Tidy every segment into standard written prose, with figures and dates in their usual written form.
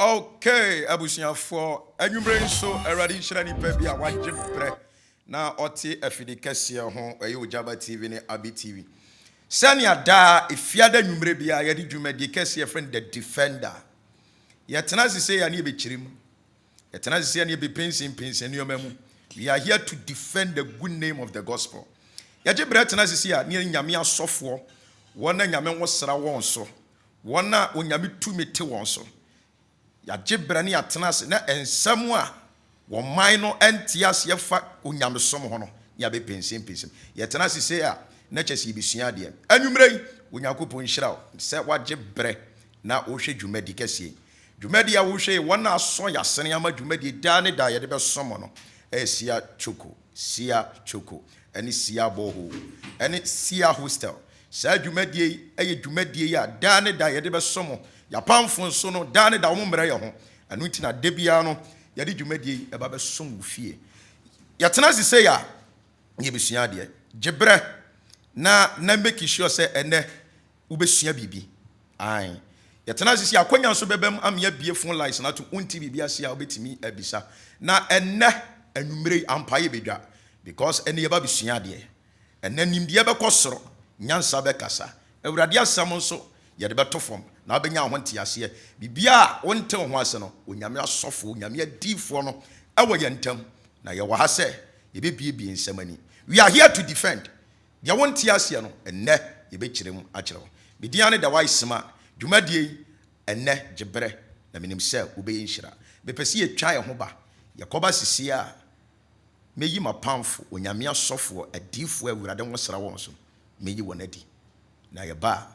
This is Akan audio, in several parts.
Okay, abusia for anwumre so erade nhyira ni pa bia wagye brɛ na ɔte afidi kɛseɛ ho ɛyɛ Ogyaba TV ne Abi TV. Sania da efiada anwumre bia yɛde dwumadi kɛseɛ friend the defender. Yɛtena sise ya ne bechirim. Yɛtena sise ya ne bepensin nneɔma. We are here to defend the good name of the gospel. Yɛgye brɛ tena sise ya ne nyame asɔfoɔ wɔna nyame wo sra wɔn so. Wɔna onyame tumi te wɔn so. Ya jibrani atena na ensam a wo man no entias ye fa onyamesom ho no ya be pensim ye tena sise a na kyesi bisua de anwumrei onyankopon hyira wo se wagye bre na wo hwe dwumadi kɛseɛ dwumadi a wo hwe wona aso ya sene ama dwumadi da ne da ye de be som no sia choko eni sia boho eni sia hostel sa dwumadi eye dwumadi a da ne da ye de be som ya pamfo so no da ne da wo mmere ye ho anu ntina de bia no ya de dwumadi e ba be som wo fie ya tena sise ya ye besua de gibre na make sure say ene wo besua bibi ai ya tena sise akonya so bebam am ya bie phone lines na to unti bibi ase a obetimi abisa na ene anumere ampaye bedwa because ene ye ba besua de ene nimde be kosoro nyansa be kasa awurade asam nso ye de beto fom na benya ho ntiase bibia wonte ho ase no onyame asofo onyame adifo no ewo ye ntam na ye wo ha se ye bebie nsamani. We are here to defend ye wontiase no enne ye be kirem akire bidia ne da waisema dwumadie enne gibre na minim se obeyi nhira bepese ye twa ye ho ba ye koba sisi a meyi mapamfo onyame asofo adifo awurade ho sra won so meyi wonadi na ye ba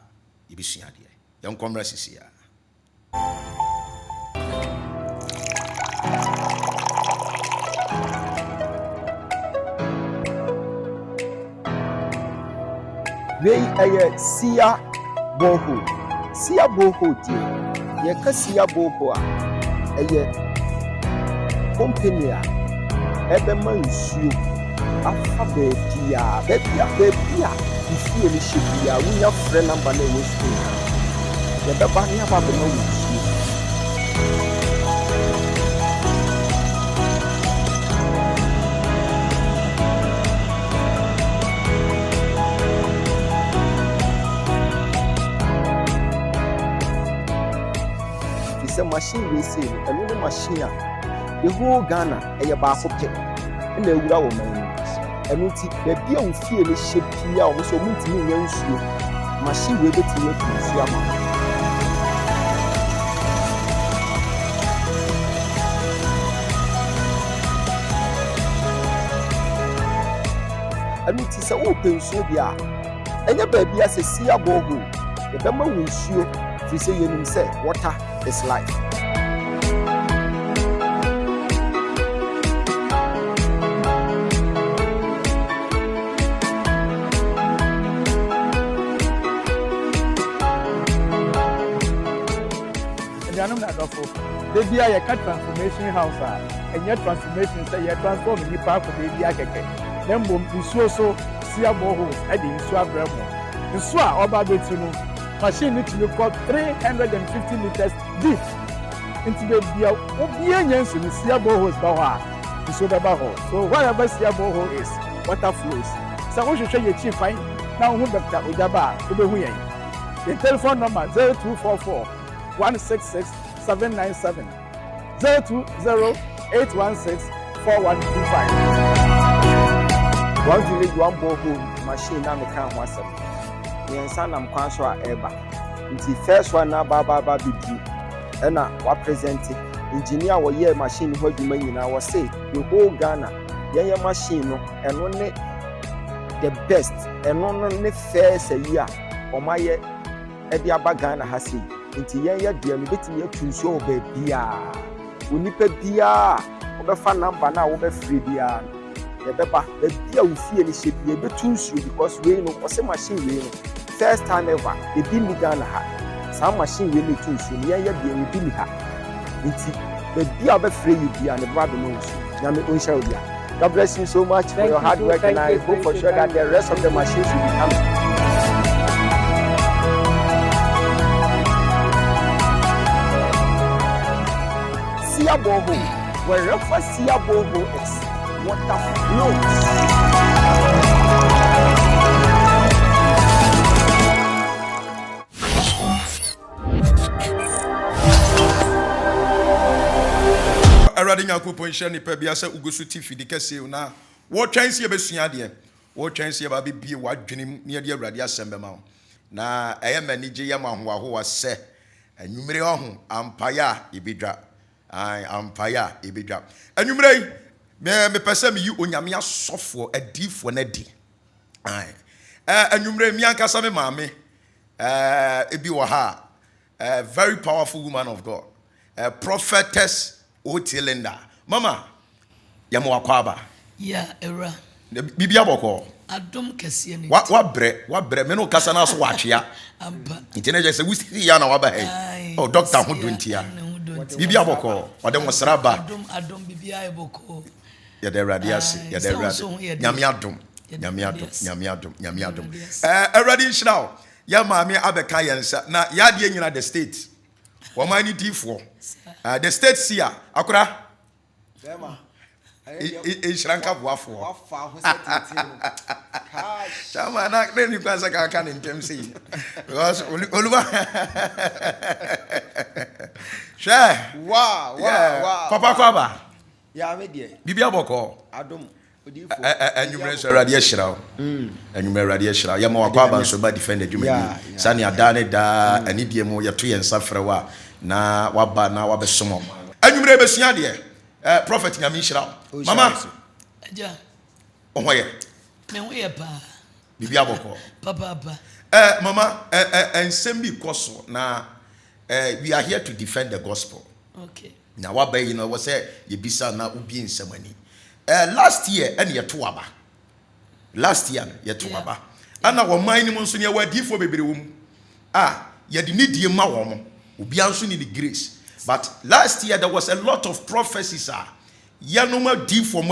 ye besua de yon komra sisi ya Wei eye sia boho tie ye ka sia boho a eye company a ebe man nsuo afa bebia nsuo ni shebia wunya frɛ number na wo school ye beba ne aba be no nsuo the machine we see and the machine the whole Ghana e ba ko pe na ewura wo man enu ti baby a wo fie le shepia o so mutimi nya nsuo machine we betimi nsuo ama enu ti se wo pe nsuo bia enya baby a se sia bogo e be ma wo nsuo fi se yenim se water is life. Baby, I cut transformation house and your transformation say you transform in the park of baby. I get them so see a boreholes at the Insua Bremo. The Swa over Betunu machine need to look up 350 liters deep into the beer. Obians in the Sia boreholes Bawa, the soda barrel. So, whatever Sia borehole is, water flows. So, we should show you cheap fine. Now, who Dr. Ogyaba, the telephone number 0244 166 797 020-816-4125. One village, one borehole machine. Now, we can't want some. The answer I'm quite ever. It's the first one now, Baba Bidu. And now, what presenting engineer or year machine what you mean? I was say the whole Ghana, yeah, machine, and only the best, and only first a year or my year at the Ghana has seen. Into ye dear me to show baby. We need a over fan number now over free beer. The beer will see any shape be able to shoot because we know what's a machine we know. First time ever, the Billy Ghana hat. Some machine really too soon. Yeah, dear me Billy hat. It's the beer free you be and the brother knows. Yami Unsha. God bless you so much for your hard work, and I hope for sure that the rest of the machines will be coming. Sia borehole. Wherever Sia borehole is, water flows. Eradi Nyankopon hye ne pa bia se ugosu ti fidi kese na wo twan se besua de wo twan se ba bibie wadwenem ne de Awurade asembe ma na eye manige ye mahoaho se anwumere oho ampaya ibidwa ampaya ibidwa anwumere me pese me yi onyame asofo adifo na di anwumere mi ankasa me maame ebi wo ha very powerful woman of God, Prophetess Linda. Mama, yamu wakwaba. Yeah, era. Bibi aboko. Adom kesiye ni. Wa bre me no kasa na so watwea. Ampa. Intene se wusi ya na waba he. Oh, doctor ho dontia. Bibi aboko, ode mo sraba. Adom bibi aboko. Ya de radiasi, ya de radi. Nyame adom. Already now. Ya maame abeka yensa na ya de nyina the state. Woman ni difo. The state sia akura Bema shranka boafo chama na ni kwanza ka in terms say because oluba sha wow papa kwaba ya me de bibia boko adom odifo anwumre so radio shira anwumre radio shira ya ma wakwaba so ba defend adwuma ni sani adane da anidie mu ya to yensa frewa na waba na wabesomo anwumre besua de prophet nyame shira mama aja ohoye me hoye pa bibia boko papa mama ensem bi koso na we are here to defend the gospel. Okay. Na waba you know was say ye bisa na ubi nsemani last year and ye to aba last year ye to aba ana wo man ni mo nso ne wadifo bebere wo mu ye de nidie ma wo mo obi anso ni the grace. But last year there was a lot of prophecies yanoma difo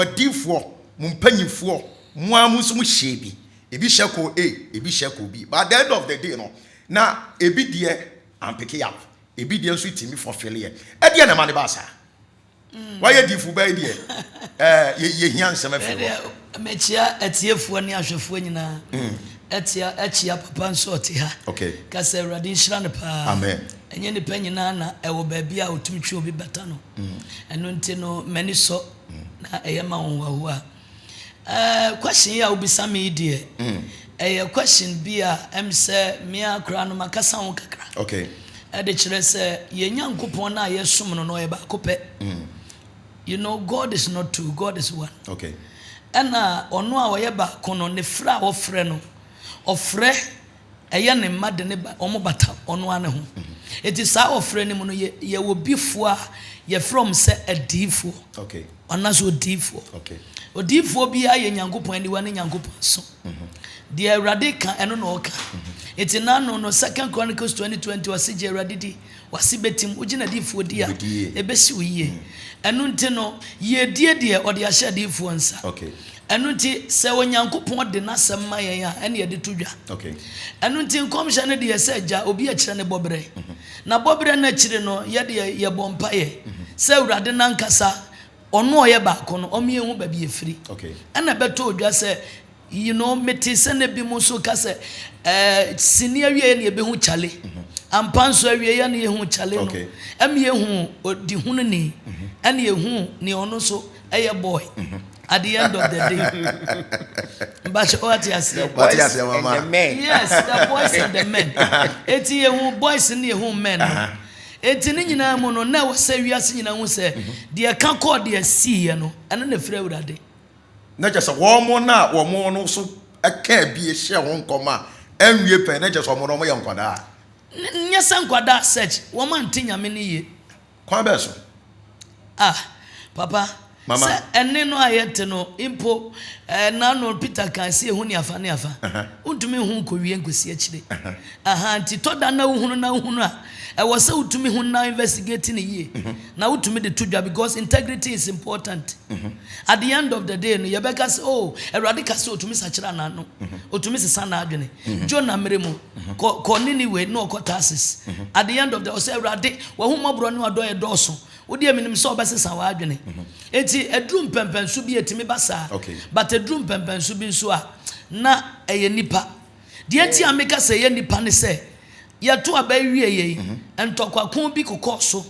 mumpanyifo mo amuso mu hyebi ebi hyeko ebi hyeko bi. But at the end of the day no na ebi de ampeke up ebi de nso timi fulfill ye e de na ma ne ba sa why difo ba de ye hia nsem afi mechia etiefo ni ahwefo nyina etia papa nso ote ha. Okay. Kase Awurade nhyira ne pa. Amen. Enye ne pa nyina na ewo ba bia otumtwe obi bata no eno nti no mani so na eyema wonwahu question ya obisa me die question bia em se me akra no makasa won kakra. Okay. De kire se ye nyankopon na ye som no no ye ba kope. You know, God is not two, God is one. Okay. And ono a woye ba kono ne fra wo frɛ no ofrɛ ɛyɛ ne made ne ba omo bata ono ane ho. It is our friend mu no ye wo bifo a ye from se adifo. Okay. Ona so adifo. Okay. Odifo bia ye nyankopon ani wa ne nyankopon so. The Awurade ka eno no ka. It na no 2 Chronicles 20:20 wasi je Awurade di wasi betim ugina difo di a ebesi wiye. Eno nti no ye die de ode ahye difo nsa. Okay. Eno nti se onyankopon de na semma yen a ene ye de tudwa. Okay. Eno nti nkomhye ne de ye se ja obi a kire ne bobre. Na bobre na kire no ye de ye bompa ye. Se Awurade na nkasa ono oye ba kono omie hu ba bi efiri. Okay. Ana beto odwa se you know metise na bi mu so ka se sini awie ne be hu chale. Ampanso awie ya ne ye hu chale no. Amie hu odi hu ni. Ane ye hu ni ono so eye boy. At the end of the day. But what you say? Yes, the boys and the men. Eti ye hu boys and ye hu men. Eti ni nyina mu no na wo se wiase nyina hu se de ka call de see ye no ene na frɛ Awurade. Na just wo mo na wo mo no so aka bi e hye ho nkoma anwie pe na just wo mo no mo ye nkwada. Nya san kwada search wo man tinyame ne ye. Kwa be so. Papa. Mama. Sa ene no ayete no impo na no Peter kan se hu ne afa ne afa. Untumi hu nkowie nkosi akire. Nti toda na hunu a I say utumi hu na investigating ye. Na utumi de tudwa because integrity is important. At the end of the day no yebeka say oh Awurade ka say utumi sachira na no. Utumi sesa na adwene. John na meremu ko nini we no ko taxes. At the end of the say Awurade wo hu mabro ne ado e doso. wodi eminim so obesesa wa adwene enti edrum pempenso bi etimi basa but edrum pempenso bi nso a na eye nipa de enti ameka se ye nipa ne se ye to abawie ye entokwa bi kokoso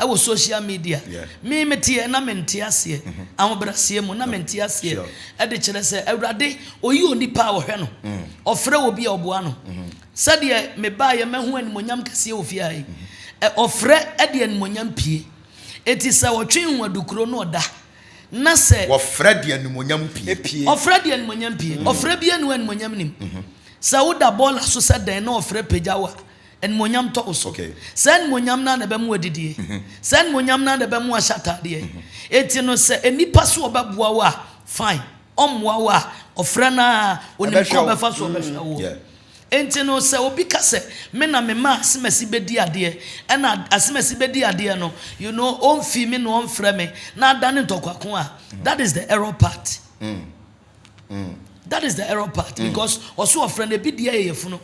ewo social media me metie na mente ase ahobrase mu na mente ase e de kire se awurade oyi onipa wo hwe no ofre obi a oboa no sade me ba ye mahu animonyam kase ofia yi ofre e de animonyam pie eti se wotwe hu adukuro no oda na se ofre de animonyam pie ofre de animonyam pie ofre bi anu animonyam nim se woda bola so se den na ofre pejawa en monyam to so sen monyam na be mu adidie sen monyam na be mu ashatade eti no se enipa so obaboa wa fine omwa wa ofre na onimko be fa so be hwa enti no se obi ka se me na me ma asemasi bedi ade na asemasi bedi ade no you know on fi me no on frɛ me na adane ntɔkwako a that is the error part. That is the error part because also a friend ebi dia yefunu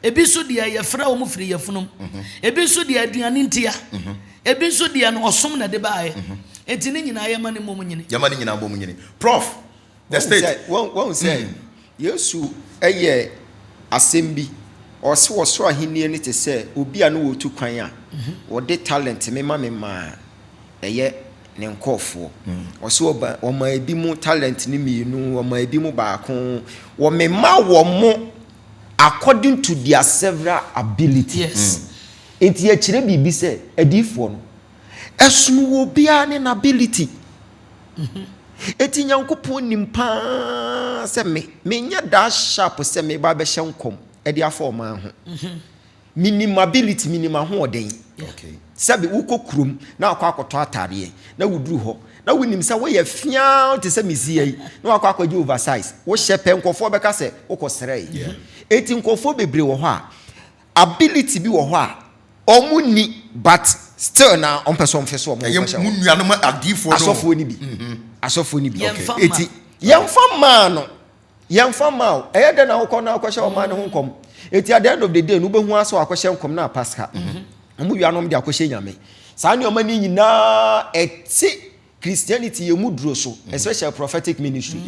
ebi so dia yefra o mu firi yefunum ebi so dia aduane ntia ebi so dia no osom na de baaye enti ni nyina ye mane mom nyine yamane nyina bom nyine prof the state one say yesu eye asembi o se wo so ahenie ne te se obi a no wo tu kwan a wo de talent me ma eye ne nkofo oso oma ebi mu talent ni mienu oma ebi mu baako wo mema wo mo according to their several abilities. Yes. Enti e kire bibi se edifo no esunu wo bia ne ability. Eti nyankopon nimpa se me nya da sharp se me ba be hye nkom e de afọ ma ho. Minimum ability minimum ho oden. Okay. Sabi uko krum na akwa akoto atare na wuduru ho na wonim se wo ye fia te se mesia yi na akwa akwaje oversize wo hye nkofo beka se ukosere yi eti nkofo bebre wo ho a ability bi wo ho a omuni but still na on person mfeso o mo kwasha munuanom adifo no asofo ni bi eti yemfa ma eye de na wo na akwasha o ma ne ho nkom eti at the end of the day no behu aso akwasha nkom na pasca omu wianom de akwasha nyame saa ne omani nyina eti Christianity ye mudro so especially prophetic ministry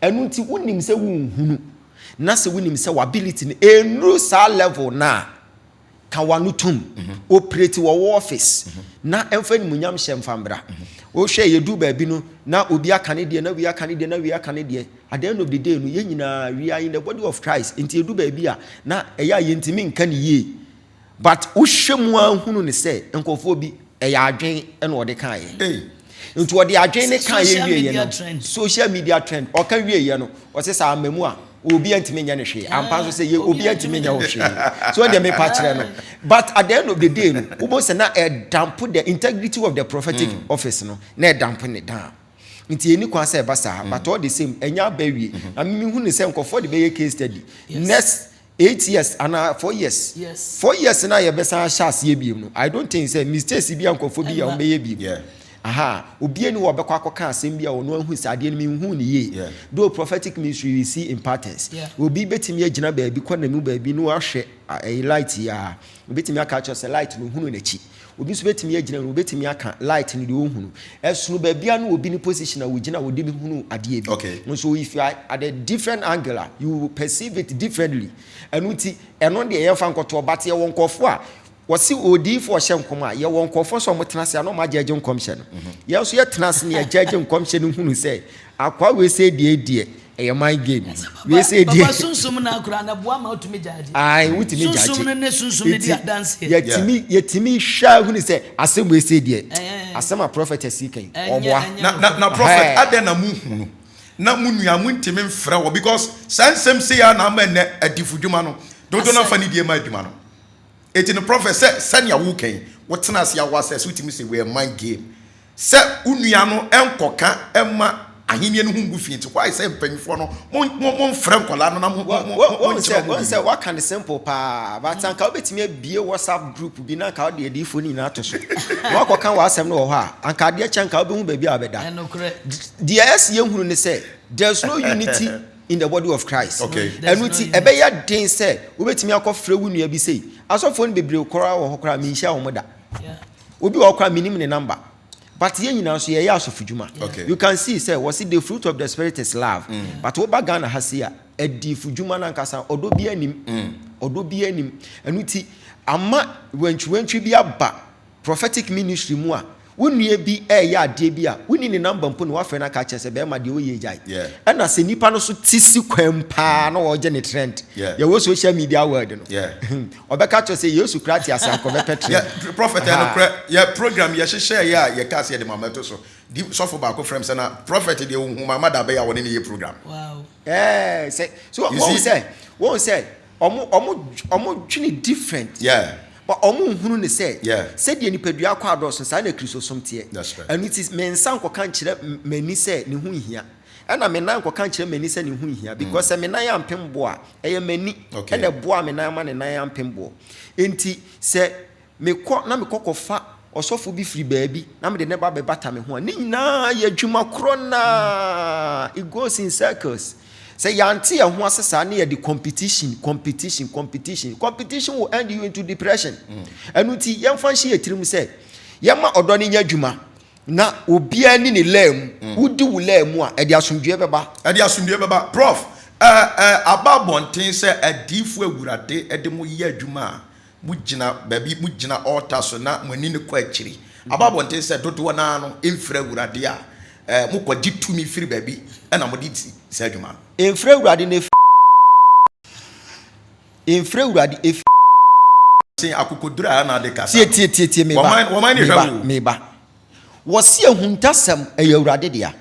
enu nti wonim se wunhunu na se wonim se ability ne enu sa level na ka wanu tum operate wo office na emfa ni munyam hye mfambra o hwe ye du ba bi no na obi akane de na wi akane de na wi akane de at the end of the day no ye nyina we are in the body of Christ nti edu ba bi a na eya ye ntimi nka ne ye but o hwemu anhunu ne se enkofo bi eya adwen e na ode kan ye nti ode adwen ne kan ye wie ye no social media trend o kan wie ye no o se sa amamu a obi antimi nya ne hwe ampa so se ye obi antimi nya wo hwe so dem me pa kire no but at the end of the day no wo say na e damp the integrity of the prophetic office no na e damp ne down nti eni kwa say basa but all the same enya ba wie na me hu ne say nkofo de be ye case study next 8 years and 4 years. Yes. 4 years na ye besa chance ye biem no. I don't think say mistakes bi ankofo bi ya o meye biem. Yeah. Aha, obi eni wo bekọ akoka asem bi a wo no ahu sade ni hu ni ye. Do prophetic ministry we see importance. Obi betimi agina ba bi kwa na mu ba bi no ahwe a light ya. Betimi aka cho say light no hunu na chi. Obi so betimi agina no betimi aka light ni de ohunu. Esunu ba bia no obi ni position a wo gina wo de bi hunu ade bi. Okay. So if you are at a different angle, you will perceive it differently. Enuti eno de ye fa nkoto but ye won kofo a wasi odi for hye nkom a ye won kofo so motenase no ma jeje nkom hye no ye so ye tenase ne jeje nkom hye no hunu se akwa we se die e my game we say die baba sunsum na akura na boa ma otumi jaje ai wutimi jaje sunsum ne sunsum ne dia dance yetimi hwa hunu se asem we say die asem a prophetess kan oboa na prophet aden na mu hunu na munua muntimi mfrɛ wo because sansem say ya na ma ne adifudwuma no dodo na fa ni die ma adwuma no eti no prophet say ya wo kan wotena se ya wase so timi say we mind game say unua no enkoka ema ahenie no hungu fi nti why say mpanyifo no mon frɛ nkola no na mon say what can simple pa but anka obetimi abie WhatsApp group bi na ka de edifo ni na to so wakoka wasem no ho a anka de chanka obehu ba bi abeda the yes ye hunu ne say there's no unity in the body of Christ. Okay. Enuti ebeya den say obetimi akofrɛ wunua bi say asofo no bebre kora wo hokora mi hia wo moda. Yeah. Obi wo kora minim ne number. But yen now so ye aso fujuma. You can see say was it the fruit of the spirit is love. But oba Ghana has here a di fujuma na nkasa odo bi anim. Odo bi anim. Enu ti ama wentwi bi aba prophetic ministry mu a wonnie bi ya ade bi a woni ne number mpo no wa fe na ka chese be ma de oye jai. And as nipa no so tisi kwempa na wo je ne trend. Ye wo social media world no. Obeka cho say Yesu krati asanko be petre. Prophet no program ye hye ye ka se de mamato so. Di so for back from say na prophet de hu mama da be ya woni ne program. Wow. Say so what say omo twini different. But omo hunu ne say said the nipadua kwa adoso sa na kristosom tie. And it is men san ko kan kire mani say ne hu hia. And na menan ko kan kire mani say ne hu hia because menan ya mpembo a eye mani e na boa menan ma ne nan ya mpembo. Enti say me kofa osofo bi free baby na me de ne ba be bata me ho ni nyina ye adwuma krona it goes in circles. Say yanti ho asesa na ye the competition will end you into depression. Anuti yemfa hye etirim say yema odo ne nya adwuma na obia ni ne lam wudi wo lam a e de asomdwe beba prof ababonten say adifo awurade e de mo ye adwuma mujina baby mujina altar so na mani ne kwa akiri ababonten say dodo na no emfra awurade a mukwaji tumi firi baby na modi say adwuma emfra awurade ne emfra awurade e say akokodura na de kasa tie meba wose ahuntasem ayawurade dia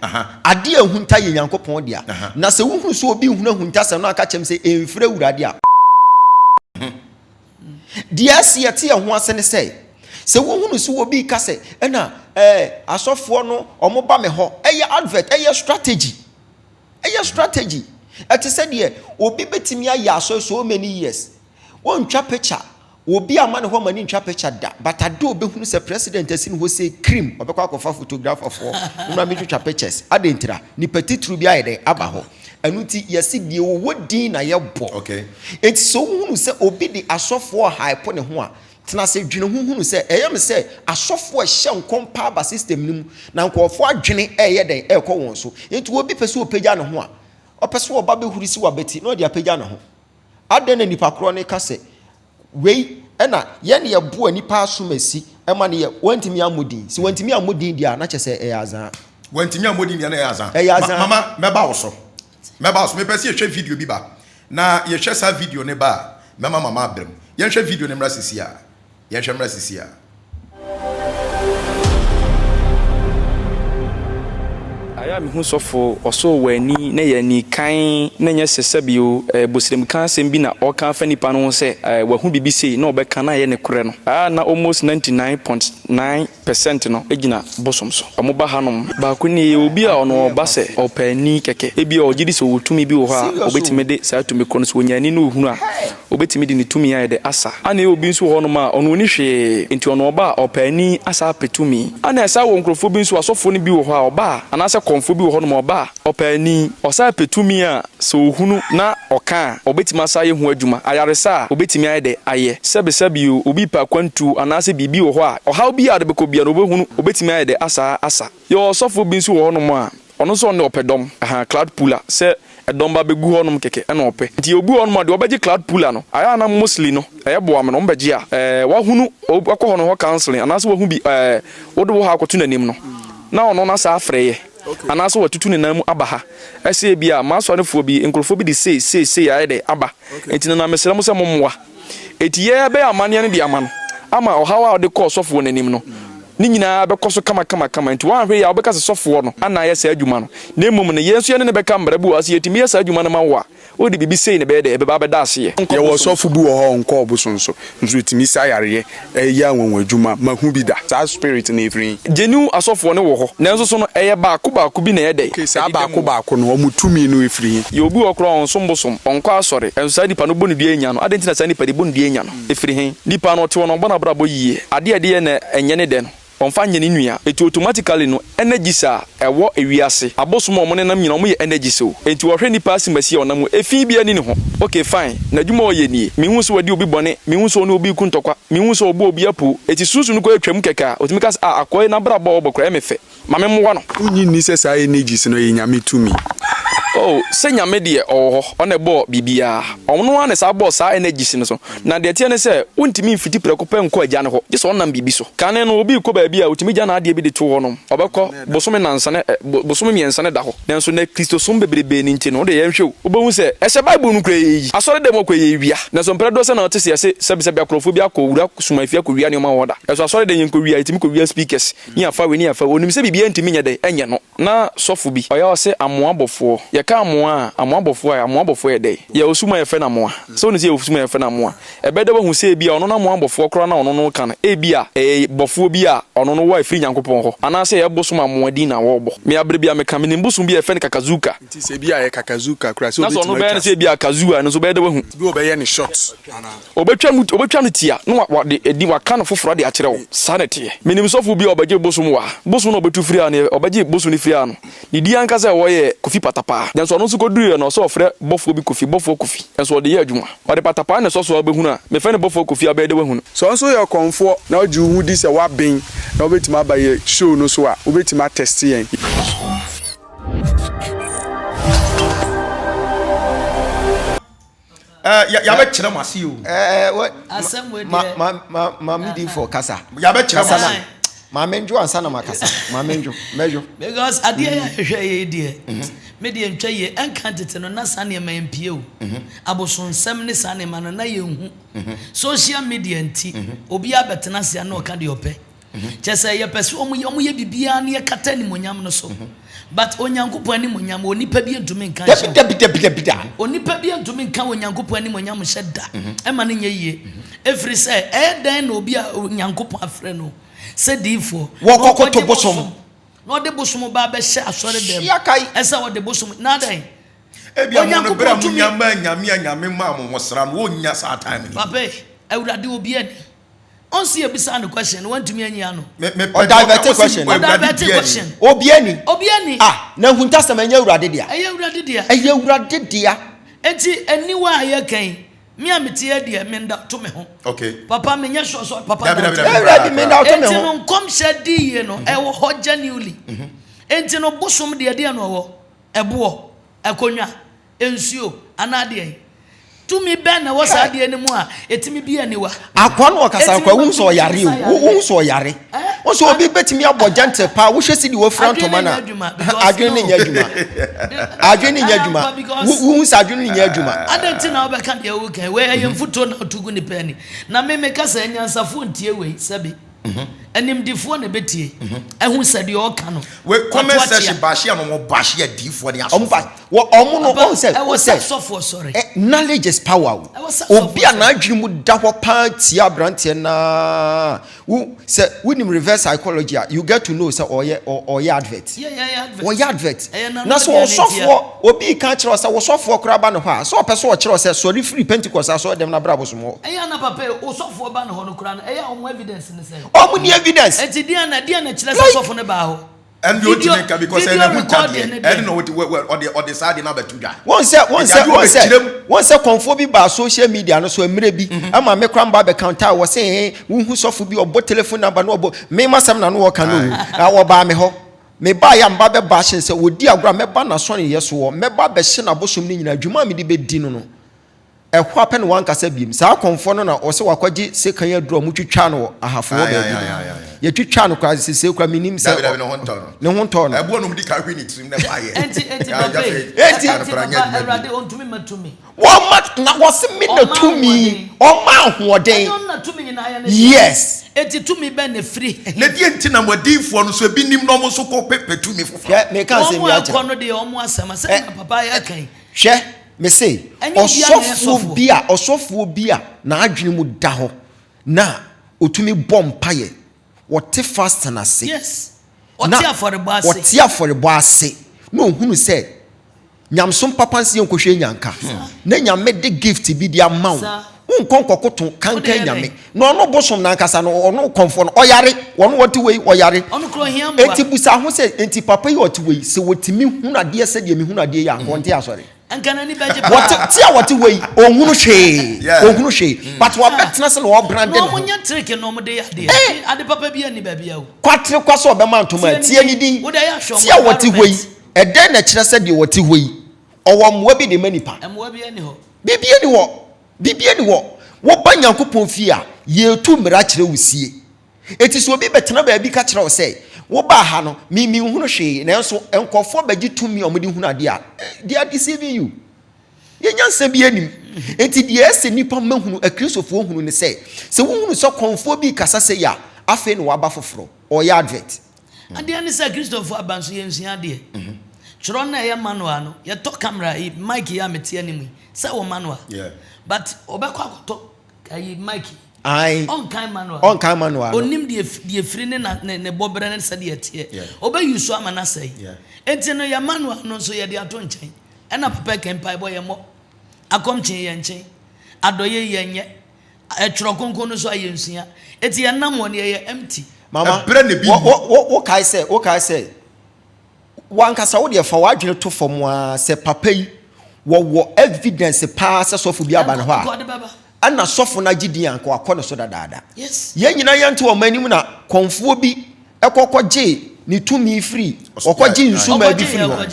ade ahunta ye Nyankopon dia na se wuhunu so obi hunu ahuntasem na aka chem se emfra awurade a dia se yete ho asene se wuhunu so obi ka se na asofo no omo ba me ho eye advert eye strategy ati se de obi betimi aye aso so many years won twa picture obi ama ne ho mani ntwa picture da but ado obehunu se president asin ho say cream obekwa akofa photographer for no me twa pictures adentira ni petitru bi ayede aba ho anuti yesi die wo din na ye bo enti so hunu se obi di asofo hype ne ho a tena se dwene hunu se eyem se asofo hye nkompa ba system nim na nkofo adwene eye den ekọ won so enti obi pese opagya ne ho a opese oba behuri si wabeti no dia pagya ne ho aden na nipa kro ne ka se wei ena ye ne ye bo nipa asomasi ema ne ye wantimi amodin si wantimi amodin dia na chese azan wantimi amodin dia na azan mama meba wo so me pese ye hwe video bi ba na ye hwe sa video ne ba mama abrem ye hwe video ne mra sisia aya me hu sofo oso wani na ye ni kan na nya sesabio bosrem kan sem bi na o kan fa nipa no se wa hu bibi sei na obeka na ye ne kore no na almost 99.9% no egina bosom so omoba hanom ba ko ni obi a ono ba se opani keke ebi o gidi so wotumi bi wo ha obetime de sa tumi kono so nyani no hunu a obetime de ni tumi ya de asa ana obi nso ho no ma ono ni hwe enti ono ba opani asa petumi ana esa wo nkrofo bi nso asofo ni bi wo ha oba ana se konfo bi wo ho no ma oba opani osa petumi a so hunu na oka obetime asa ye hu adwuma ayaresa obetime ya de aye sebesabi obi pa kwantu ana se bibi wo ho a oha obi a de beko bia no obehunu obetime ya de asa yo sofo bi nso wo ho no ma ono so ne opedom cloud puller se edomba begu honum keke ena ope nti obu honum de obaji cloud puller no aya na mostly no eye am no mbaji a wa hunu akọ hono ho counseling anase wa hu bi wodo wo ha akoto nanim no na ono na sa afreye anase wa tutu ne nam abaha ese bi a maso ne fo bi nkrofo bi de say ya de aba nti na mesere mo se momwa eti ye be amane ne de amano ama ohawa de course of nanim no ni nyina bekoso kama nti wan hwe ya obeka se sofo no ana ya sa adwuma no na emum ne yenso ye ne beka mbrabu ase yetimi ya sa adwuma no ma wa odi bibi sei ne be de ebe ba ase ye wo sofo bu wo ho nko obusonso nso yetimi sa yare ya wanwa adwuma ma hu bi da sa spirit na every genu asofo ne wo ho na enso so no eye ba ko bi na ye de sa ba ko no omutumi no efiri ye obi wo kro onsom bosom onko asore enso sa dipa no bonu die enya no ade ntina sa nipa de bonu die enya no efiri hen dipa no te wo no bona brabo yie ade ye na enye ne de no ɔmfa nyɛ ne nua eti automatically no energies a ɛwɔ ewiase abosom ɔmo nenam nyina ɔmo yɛ energies o enti wɔhwɛ nipa asimasi a ɔnam efi bia ni ne ho okay fine na dwuma ɔyɛ nie mehu so wadi obi bɔne mehu so ɔne obi kuntɔkwa mehu so ɔbɔ obi apo eti susu no kɔ atwam kɛkɛ a otumi ka akɔe na bra bɔ ɔbɔ kora ɛmefɛ ma me mmoa no unyi ni sɛ saa energies no yɛ nyame tumi oh sɛ nyame deɛ ɔwɔ hɔ ɔne bɔ bibia ɔno ane saa bɔ saa energies no so na deɛ tie ne sɛ wontimi mfiti prɛko pɛ nkɔ agya ne hɔ gye sɛ ɔnam bibi so kane no obi kɔ baabi a otimi gya na adeɛ bi de to hɔ no ɔbɛkɔ bosome nansane bosome miɛnsane da hɔ nanso na kristosom bebrebe ne nti no wode yɛnhwɛ wobɛhu sɛ ɛhyɛ bible no kura yi asɔre dɛ mɔkɔ yɛ wia nanso mpɛrɛ dɔ sɛ na ɔte sɛ sɛbisɛbi akorɔfo bi akɔ wura sumafia kɔ wia nneɔma wɔda ɛso asɔre dɛ yɛnkɔ wia yɛtimi kɔ wia speakers ni afa we ni afa onim sɛ bibia ntimi nyɛ dɛ ɛnyɛ no na sɔfo bi ɔyɛ ɔsɛ amoabɔfoɔ yɛka amoabɔfoɔ yɛ dɛ yɛ osuma yɛfɛ na moa sɛ wone sɛ yɛ osuma yɛfɛ na moa ɛbɛdɛ wahu sɛ ebi a ɔno na amoabɔfoɔ koraa na ɔno no ka no ebi a bɔfoɔ bi a ɔno no wɔ afiri nyankopɔn hɔ anaasɛ yɛ bosom amoadin na wɔbɔ me abrɛ bi a meka me bosom bi yɛfɛ no kakazuka nti sɛ bi a yɛ kakazuka koraa sɛ na sɛ ɔno bɛyɛ no sɛ ebi a kazua no so bɛyɛ dɛ wahu bi ɔbɛyɛ ne short obɛtwa no tia na waka no foforɔ de akyerɛ wo saa ne teɛ menim sɔfo bi a ɔbɛgye bosom wa bosom na ɔbɛtu firi a no ɔbɛgye bosom no firi a no ne di anka sɛ wɔyɛ kofi patapaa nanso ɔno nso kɔduruyɛ no ɔsɛ ɔfrɛ bɔfoɔ bi kofi ɛnso ɔde yɛ adwuma ɔde patapaa ne sɔso abɛhunu a mefɛ ne bɔfoɔ kofi abɛyɛ dɛ wahunu so nso yɛ kɔnfoɔ na ɔgye wo ho di sɛ woaben na wobɛtumi aba yɛ show no so a wobɛtumi atɛste yɛn yɛbɛkyerɛ mo ase o asɛm wɔ deɛ ma midi for kasa yɛbɛkyerɛ mo ase maame njo ansa na makasa maame njo mejo because adeɛ yɛ ahwehwɛ yɛ deɛ me deɛ ntwa yɛ ɛnka tete no na saa nneɛma yɛmpie o abosonsɛm ne saa nneɛma no na yɛnhu social media nti obi abɛtena ase na ɔka deɛ ɔpɛ kyɛ sɛ yɛpɛ sɛ ɔmo yɛ biribiara ne yɛkata animonyam no so but onyankopɔn animonyam onipa bi ntumi nka bida onipa bi ntumi nka onyankopɔn animonyam hyɛ da ɛma no nyɛ yie ɛfiri sɛ ɛyɛ dan na obi a onyankopɔn afrɛ no sɛ diifo wɔkɔkɔtɔ bosom na ɔde bosom ba bɛhyɛ asɔre dɛm ɛsɛ ɔde bosom na dan ebia mo no bra mu nyame ma mo sra no wonya saa time ni papa awurade obi ani onsi ebisa no question no wantumi anyia no divert question obi ani na hunta sɛ manya awurade dia ɛyɛ awurade dia enti aniwa ayɛ kan me ametie dia menda to me ho okay papa menya so papa awurade menda to me ho enti no kom hyɛdi ye no ɛwɔ hɔ genuinely enti no bosom dia no ɛwɔ ɛboɔ ɛkonwa ensuo anade tumi bɛn na wɔ saa deɛ ne mu a etimi bi aniwa akwa no ɔkasa akwa wo so yare wo so yare wo so obi betimi abɔ gentle pa wo hwɛ si di wo front man na adwene ne nya adwuma wo sa adwene ne nya adwuma adenti na obɛka deɛ wo kan we ɛyɛ mfuto na otugu ne pani na me kasa anyansafo ntie wei sɛbe animdifoɔ ne betie ɛhu sɛdeɛ ɔka no we comment section bashia no mo bashia difoɔ ne aso ɔmo no on say sɔfoɔ sorry knowledge is power obi a na adwene mu da hɔ pa tia brantie na wo say with reverse psychology you get to know say ɔyɛ advert ɔyɛ advert na so ɔsɔfoɔ obi ka kyerɛ say ɔsɔfoɔ kora ba ne hɔ a so ɔpɛ so ɔkyerɛ say sorry free pentecost aso dem na brabo so mo ɛyɛ na papa ɔsɔfoɔ ba ne hɔ no kora no ɛyɛ ɔmo evidence ne sɛ ɔmo ni evidence enti dia na kyerɛ sɛ sɔfoɔ ne ba hɔ and you think because I don't know what or the side na betu dwa one say konfo bi ba social media no so emre bi ama me kramba be counter wo say wo hu sɔfo bi obo telephone number no obo me masam na no wo kan no na wo ba me ho me ba ya mba be ba hye say wodi agora me ba na so ne yeso wo me ba be hye na bosom ni nyina dwuma me di be di no ɛhɔ apɛ no wankasa biem saa konfo no na ɔsɛ wakɔgye sekan aduro mu twitwa no ahafo wɔ baabi ya twitwa no kwa sese kwa minim sɛ ne ho ntɔ no ɛbo no mdi ka hwe ne trim na baayɛ enti awurade ontumi matumi wɔma na wɔse me na tumi ɔma ahoɔden yes enti tumi bɛ ne free na die enti na mɔdinfoɔ no so ebi nim na ɔmo so kɔ pepe tumi fofa me kan se mi agye ɔmo akɔ no de ɔmo asɛm sɛ na papa yɛ kan hwɛ me say ɔsɔfoɔ bi a na adwene mu da hɔ na otumi bɔ mpaye wɔte fast na se yes ɔte afɔrebɔ ase na ohunu sɛ nyamsom papa nsi nkɔhwɛ nyanka na nyame de gift bi di ama wo kokoto kankan nyame no no bosom na nkasa no no konfo no oyare wono woti wei oyare enti busa ho se enti papa yi woti wei se wotimi hunade se de mi hunade ya konte asore ankana ni beje what tia woti wei ohunu hwe but wa betena se no wo brande no munya trick no mo de ade papa bi ani ba bia wo kwatre kwaso obema ntoma tie ni din tia woti wei eden na kire se de woti wei owo mwa bi de manipa mwa bi ani ho bibie ni wo ba Nyankopon fi a ye tu mra kire wusie eti so obi betena ba bi ka kire wo se wo ba ha no mi hunu hwe na enso enkofo baji tumi omudi hunu ade a they are deceiving you ye nyansa bi anim eti de ese nipa mahunu akristofo hunu ne se wo hunu so konfo bi kasa se ya afi no waba foforo o ya advert ade ani se kristofo abanso ye nsia ade chiro na ye manual no ye to camera mic ya metie animu se wo manual but obekwa akoto ayi mic on kind manual onim de free ne bobere ne se de etie obe use amana sei enti no ya manual no so ye de ato nchen ena papa kempai boy mo akomchen ye nchen adoye ye nye etro konkon no so ayensia enti ya nam ne ye empty mama wo kai say wankasa wo de fa wadwene to fom a se papa yi wo evidence pa se sofo bi aba ne ho a ana sofo na gidi anko akọ ne so dadaada yes ye nyina yente wo manim na konfo bi ekokoje ni tumi free okoje nsuma bi free ho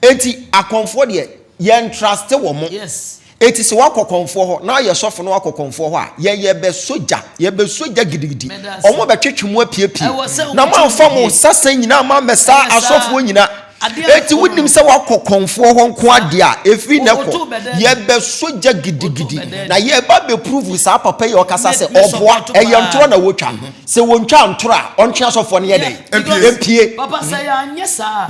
enti akonfo de ye entrust wo mo yes eti se wakokonfo ho na ye sofo no wakokonfo ho a ye be soja gidigidi omo be twetwemu apiepie na ma mfa mo sasa nyina ma mesa asofo nyina eti wunim se wakokonfo ho nko ade a efi ne ko ye be soja gidigidi na ye ba be prove sa papa ye okasa se oboa eye ntoro na wotwa se wontwa ntoro a ontwe asofo ne ye dey empie papa say ya anye sa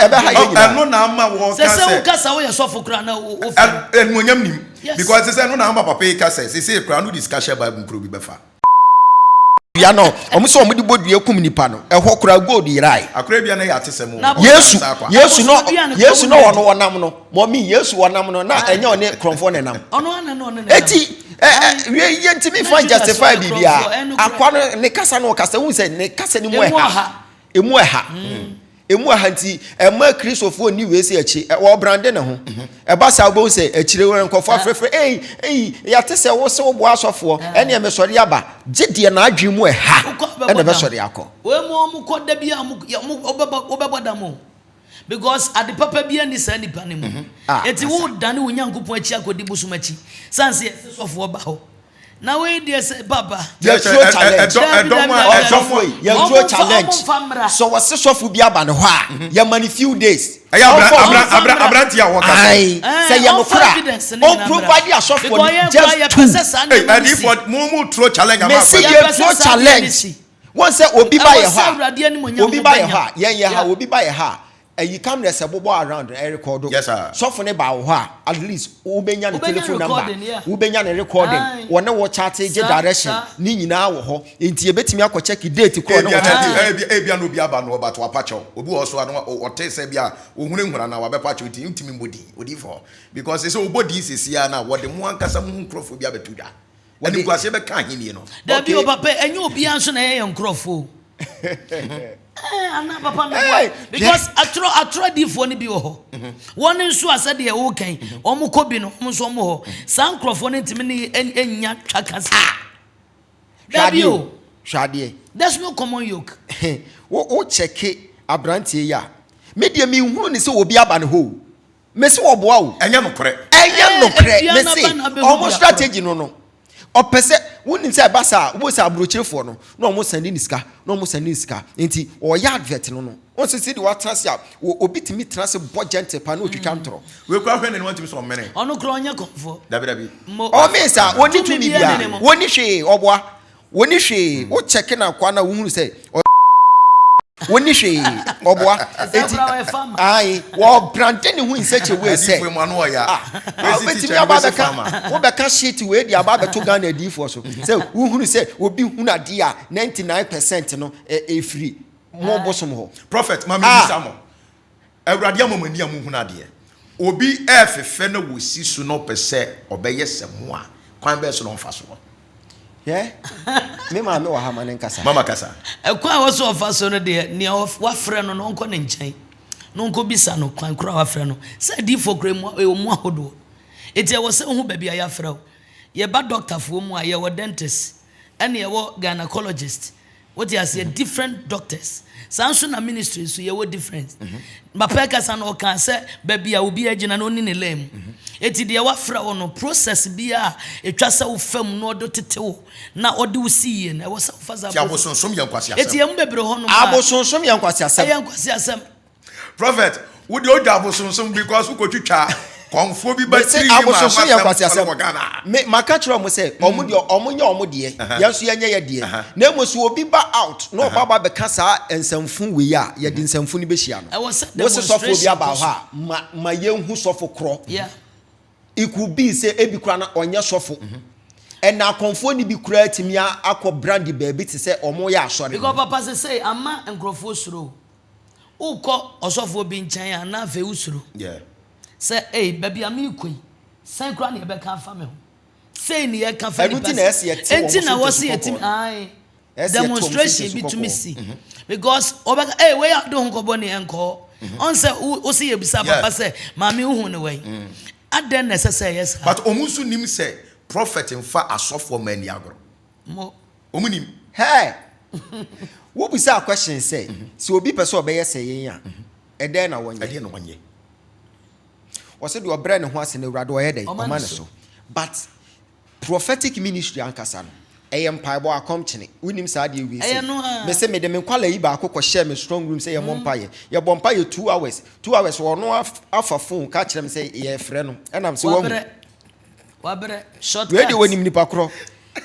ebe ha ye nyina eno na ama wo ka se ukasa wo ye sofo kra na wo enwonyam nim because say no na ama papa ye ka say kra no discussion bible pro bi befa ya no omuso omudi bodua kum nipa no ehwo kura gold yirai akura bia na ya tesemu yesu no wono wonam no mommy yesu wonam no na enye one kromfo ne nam eti ye ntimi fan justify bibia akwa no ne kasa no kasa hu se ne kasa ni emu eha nti ema kristofo ni we se achi wo brande ne ho eba sa bo se achire won nkofo afrefre ya tese wo se wo bo asofo ene e mesori aba gide na adwen mu eha ene be sori akọ we mu koda bia obeboda mu because at the papa bia ni sa nipa ne mu eti wo dane wo Nyankopon achi akodi busumachi sanse sofo oba ho na we dey say papa you throw challenge so was sofu bi aba ne ho a ya many few days abranti ya woka say ya no kra o provide your soft for just two and if what mumu throw challenge ama throw challenge one say obi ba ye ha ye ha obi ba ye ha you come there say bobo around and record yes sir so for ne ba wo ha at least wo benya ne telephone number wo benya ne recording wona wo chat je direction ni nyina wo ho enti ebetimi akọ check date ko no bia no bia ba no ba to apacho obi wo so no o te say bia ohunehura na wa be pacho ti ntimi mbodi odi for because say obodi sisia na wo de mu ankasa mu nkrofo bia betu da woni kwase be ka hini no da bi papa enye obi anso na ye nkrofo Anna papa me because atro difo ni bi wo ho won nso asade e wo kan omo kobi no omo so omo ho san crofo ne ntimi ne enya twaka se radio shade there's no common yoke wo check abrantie ya media mi hunu ni se obi aba ne ho me se wo boa wo enya no kre me se omo strategy no opese woni se basa wo se abrochirefo no na omo send ni sika enti o ya advert no won se di wa trans ya obi timi trans budget pa na otwitwa ntoro we kwa hwe ne won timi so mene ono kro onya konfo dabi o me sa woni tumi bia woni hwe oboa woni hwe wo check na kwa na wo hunu se woni hwe oboa eti ai wo brande ne hu in such a way say betimi ababeka wo beka shit we di ababeto Ghana difo so say wo hunu say obi hunu ade a 99% no e free mo bosom ho prophet mama bisamo awurade amomani amu hunu ade obi efefe na wosi su no pese obeye semo a kwan be so no fa so yeah me ma me wa ha manen kasa mama kasa kwan wo so fa so no de ne wa frɛ no no nko ne nkyɛn no nko bisa no kwan kura wa frɛ no sɛ di for kra mu mu ahodo eti wo sɛ hu ba bia ya frɛ wo ye ba doctor fo mu a ye wo dentist ene ye wo gynecologist what you say different doctors sanso na ministry so ye wo different papa kasa no kan sɛ ba bia obi agina no ni ne lem eti de wa frɛ wo no process bia etwa sɛ wo fam no do tetewo na ode wo siye na wo sɛ wo fa za ti abosonsom ye nkwasi asɛm eti ye mbebre ho no abosonsom ye nkwasi asɛm ye nkwasi asɛm prophet wo de oda abosonsom because wo ko twitwa konfo bi ba tiri ma abosonsom ye nkwasi asɛm me maka kyerɛ mo sɛ ɔmo nye yanso ye nye ye de na emosu obi ba out no baba be kasa ensamfu we ya ye de ensamfu ni be hia no wo se sofo bi aba hɔ a ma ye hu sofo kro yeah it could be say ebi kura na onye sofo na konfo ni bi kura timia akɔ brand baby te sɛ ɔmo ya asɔre because papa say ama nkrofo suro ukɔ ɔsɔfo bi nkyɛn a na fe usuro yeah sɛ baby ami koi san kura na yɛbɛka afa me ho say ni yɛka fa ni enti na wo se yetim ai demonstration bi to me see because obaka we ya do ho kɔbɔ ne enko on sɛ wo se yebisa papa sɛ maami hu ne wai aden necessary yes but omunsu nim sɛ prophet mfa asɔfo mani agro mo omunim hey wo bisa question say si obi pese obeye sɛ yen a ɛdɛn na wonye wo se do obrɛ ne ho ase na awurade ɔyɛ dɛn ɔma ne so but prophetic ministry ankasa no ɛyɛ mpaebɔ akomkyene wonim saa de wi se me se me de me kwala yi ba akokɔ share me strong room say yɛ mompaye yɛ bompaye 2 hours wɔ no afa phone ka kyerɛ me say yɛ frɛ no ɛnam se wabre short we de wonim nipa kro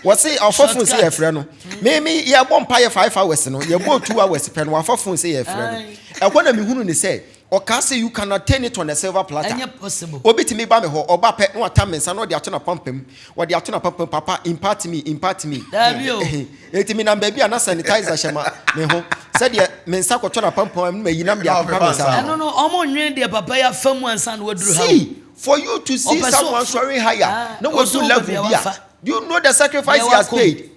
wo se afa phone say yɛ frɛ no me yɛ bompaye 5 hours no yɛ bo 2 hours pɛ no afa phone say yɛ frɛ no ɛkɔ na me hunu ne say or can say you cannot turn it on a silver platter. Possible. Obiti me ba me ho oba pe no atam mensa no de ato na pampam. Wo de ato na pampam papa impart me. Eti me na ba bia na sanitizer shema me ho. Said ye mensa kwoto na pampam me yinam de papa mensa. No omo nwen de papa ya famu ansa na waduru ha. See, for you to see someone soaring higher. No one to level bia. Do you know the sacrifice he has paid?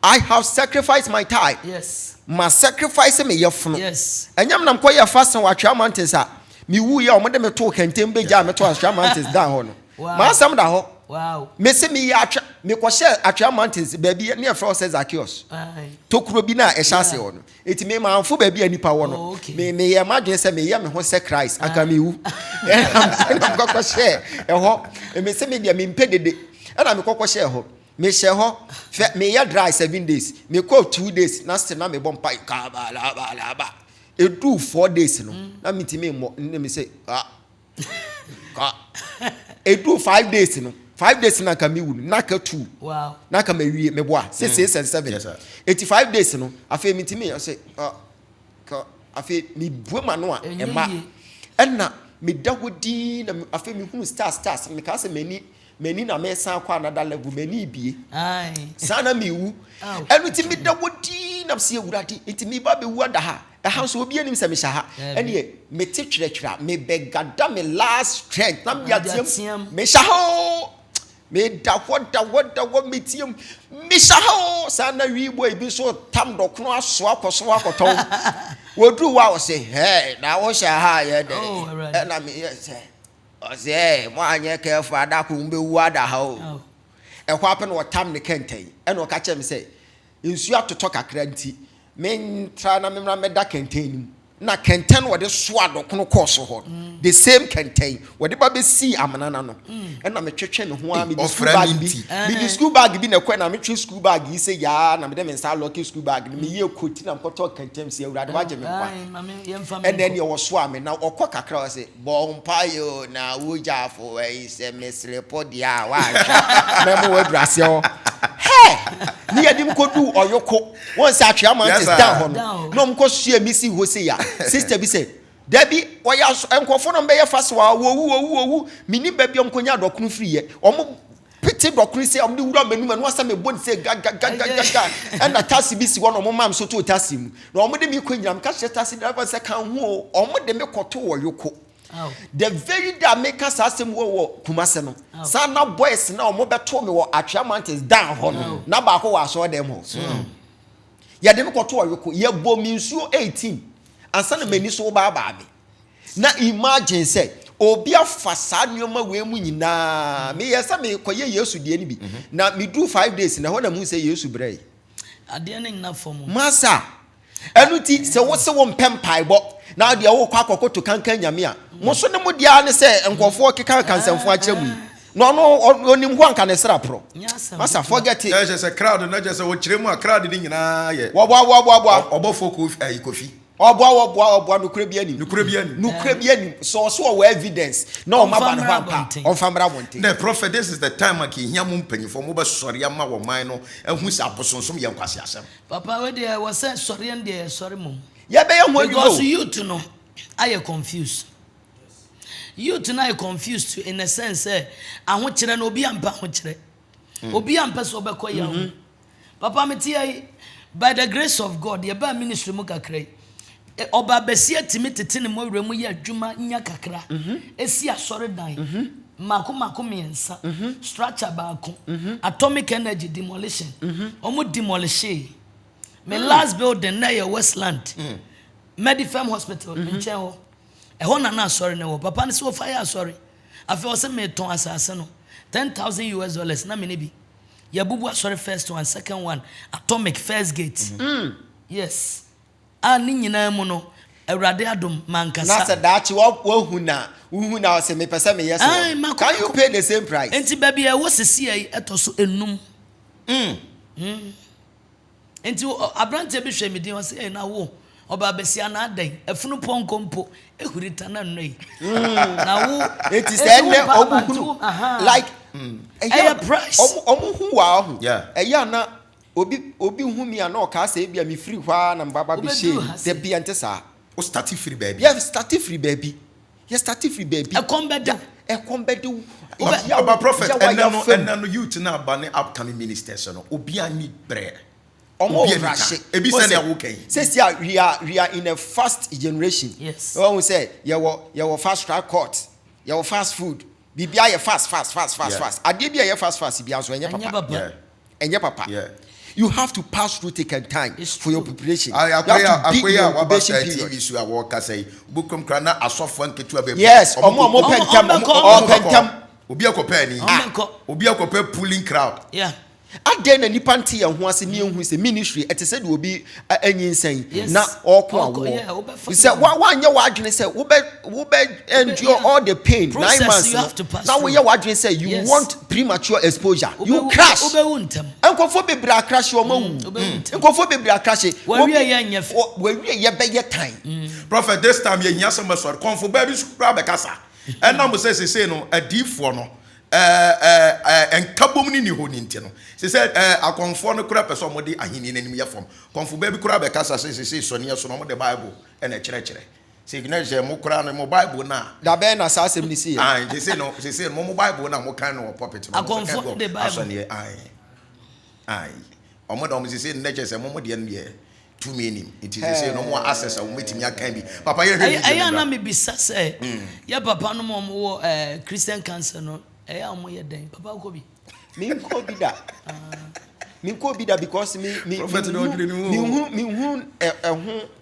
I have sacrificed my time. Yes. My sacrifice me yefunu. Yes. Enyam nam kwa ya fast wa Atwa mountains a mi wu ya omode me to kantem be ja me to Atwa mountains down ho no. Ma asam da ho. Wow. Me se me ya Atwa me ko share Atwa mountains baby ne afro says Zacchaeus. To kuro bi na e hyase ho no. Eti me ma anfo baby anipa ho no. Me ye madwen se me ye me ho se Christ aka me wu. Am ko share e ho. Me se me dia me mpedede. E na me ko share ho. Me share ho me ya dry 7 days me call 2 days na still na me bompa ka ba la ba e do 4 days no na me ti me mo me say ka e do 5 days no 5 days na ka me wu na ka 2 wow na ka me wie me boa 6 and 7 yes sir 85 days no afi me ti me say ka afi me buema no a e ma enna me dawodi na afi me hunu stars me ka say meni na me san kwa another level meni bie ai sana me wu enu ti me dawodi na se ewurade enti me ba be wu ada ha e ha so obi anim se me sha ha ene me ti twetwetwa me begada me last strength na me atiem me sha ho me da wo me tiem me sha ho sana wi boy bi so tam dokno aso akoton wodru wa wo say hey na wo sha ha ye de na me say Oze mo anye careful adaku mbe wu ada ha o e kwa pe no tam ne kenten e no ka che me say nsu atoto kakra nti me ntra na me mra me da kenten nim na kenten wo de so adokono course ho the same kenten wo de ba be see amanana no e na me twetwe me ho a me di school bag bi na kwa na me twe school bag yi say ya na me de me nsa lock school bag me ye koti na mkoto kenten si awurade wa je me kwa and then you was swam na okọ kakra wa say bompayo na wojafo e se mesrepo dia wa me mo wadurase o hey ni yadim kodu oyoko won say Atwa mountains down ho no mko sua mi si ho say ya sister bi say Debbie oya enkofo no be ye fast wa wo mini ba bi onkonya dokunu free ye omo piti dokunu say omde wura manum no asa me boni say ga and na taxi bi si wo no mo mam so to taxi mu na omo de mi kwanyam ka she taxi driver say kan ho omo de me koto wo yoko The very day make us asem wo Kumase no. Sana boys na omo beto me wo Atwa Mountains down ho no. Na ba ko wa so dem ho. Ya dem ko to ayoko ye bom nsuo 18. Ansa na mani so ba me. Na imagine say obi afa saa nneoma we mu nyina me yesa me koye Yesu die ni bi. Na me do 5 days na ho na mu say Yesu brɛ. Ade na nna fom. Masa enuti se wo se wo mpempai bo na de wo kwa kokoto kankan nyame a mo so ne mo dia ne se nkofo keka kansamfo a kyeremu no onim ho anka ne sra pro masa forget it just a crowd na just wo kyeremu a crowd ni nyina ye wo obofo kofi obo nukure bi ani so wo evidence na o maba no pampa on famra wonte the prophet this is the time aki hia mo mpanyifo mo be sori ama wo man no ehu se abosonsom ye nkwase asem papa we dey was say sori and dey sori mum ya be ye ho adwo because youth no I am confused youth na confused in a sense aho kire na obi ampa ho kire obi ampa so be koya papa me tie by the grace of God ye ba ministry mu kakrai oba besia timi ne mo wremu ye adwuma nya kakra esi asori dan mako miensa structure baako atomic energy demolition omo demolish me last building na your Westland Medifem Hospital in Chenho ho na asori ne wo papa ne so fire asori afi o se me ton asase no $10,000 na me ne bi ya bubu asori first one second one atomic first gate yes ani nyina mu no awrade adom mankasa na se daachi wo hu na o se me pese me yes can you pay the same price enti baby e wo sesi ai etoso enum enti abrante bi hwe me din wo se na wo oba besia na adan efunu ponkompo ehurita na nnoi na wo enti se ne obuhunu like a price omu hu wa hu yeah eya na obi hu mi ana o ka say bia me free hwa na mbaba bi she de bia ente sa o start free baby yeah start free baby e kombedu Oba prophet and no youth na abane upcoming ministers no obi ani bre omo rashe ebi say na wo kan say we are in a fast generation yes we say you fast track court you fast food bibia you fast ade bia you fast bia so enye papa yeah you have to pass through taken time for your preparation. Akwaya wabasa TV so awoka say bukom kra na asofo nketu abebu. Yes, omo pentam. Obi akopa ni. Obi akopa pulling crowd. Yeah. Ade na nipa nte ya ho ase ne ehu se ministry etese de obi anyinsan na okwo awo. Say wanye wadwene say wo be endure all the pain 9 months. Now we wadwene say you want premature exposure. You crash. Enkofo bebra crash o mawu. Enkofo bebra crash. We ye be ye time. Prophet this time ye nya some sort konfo ba bi sukura be kasa. Enam say no adifo no enkabom ni ho ni nti no se say akonfo no kura person mo de ahini nanim ye fom konfo ba bi kura be kasa say so ne so no mo de bible e na kire say gna je mo kura no mo bible na da be na sa asem ni see they say mo bible na mo kan no prophet no akonfo de bible ai omo da mo say ne je say mo de ne 2 minutes it is say no more access we metimi akan bi papa ye hwe I na me bisa say ya papa no mo Christian cancer no ya mo ye den papa ko bi me ko bi da because me prophet no hu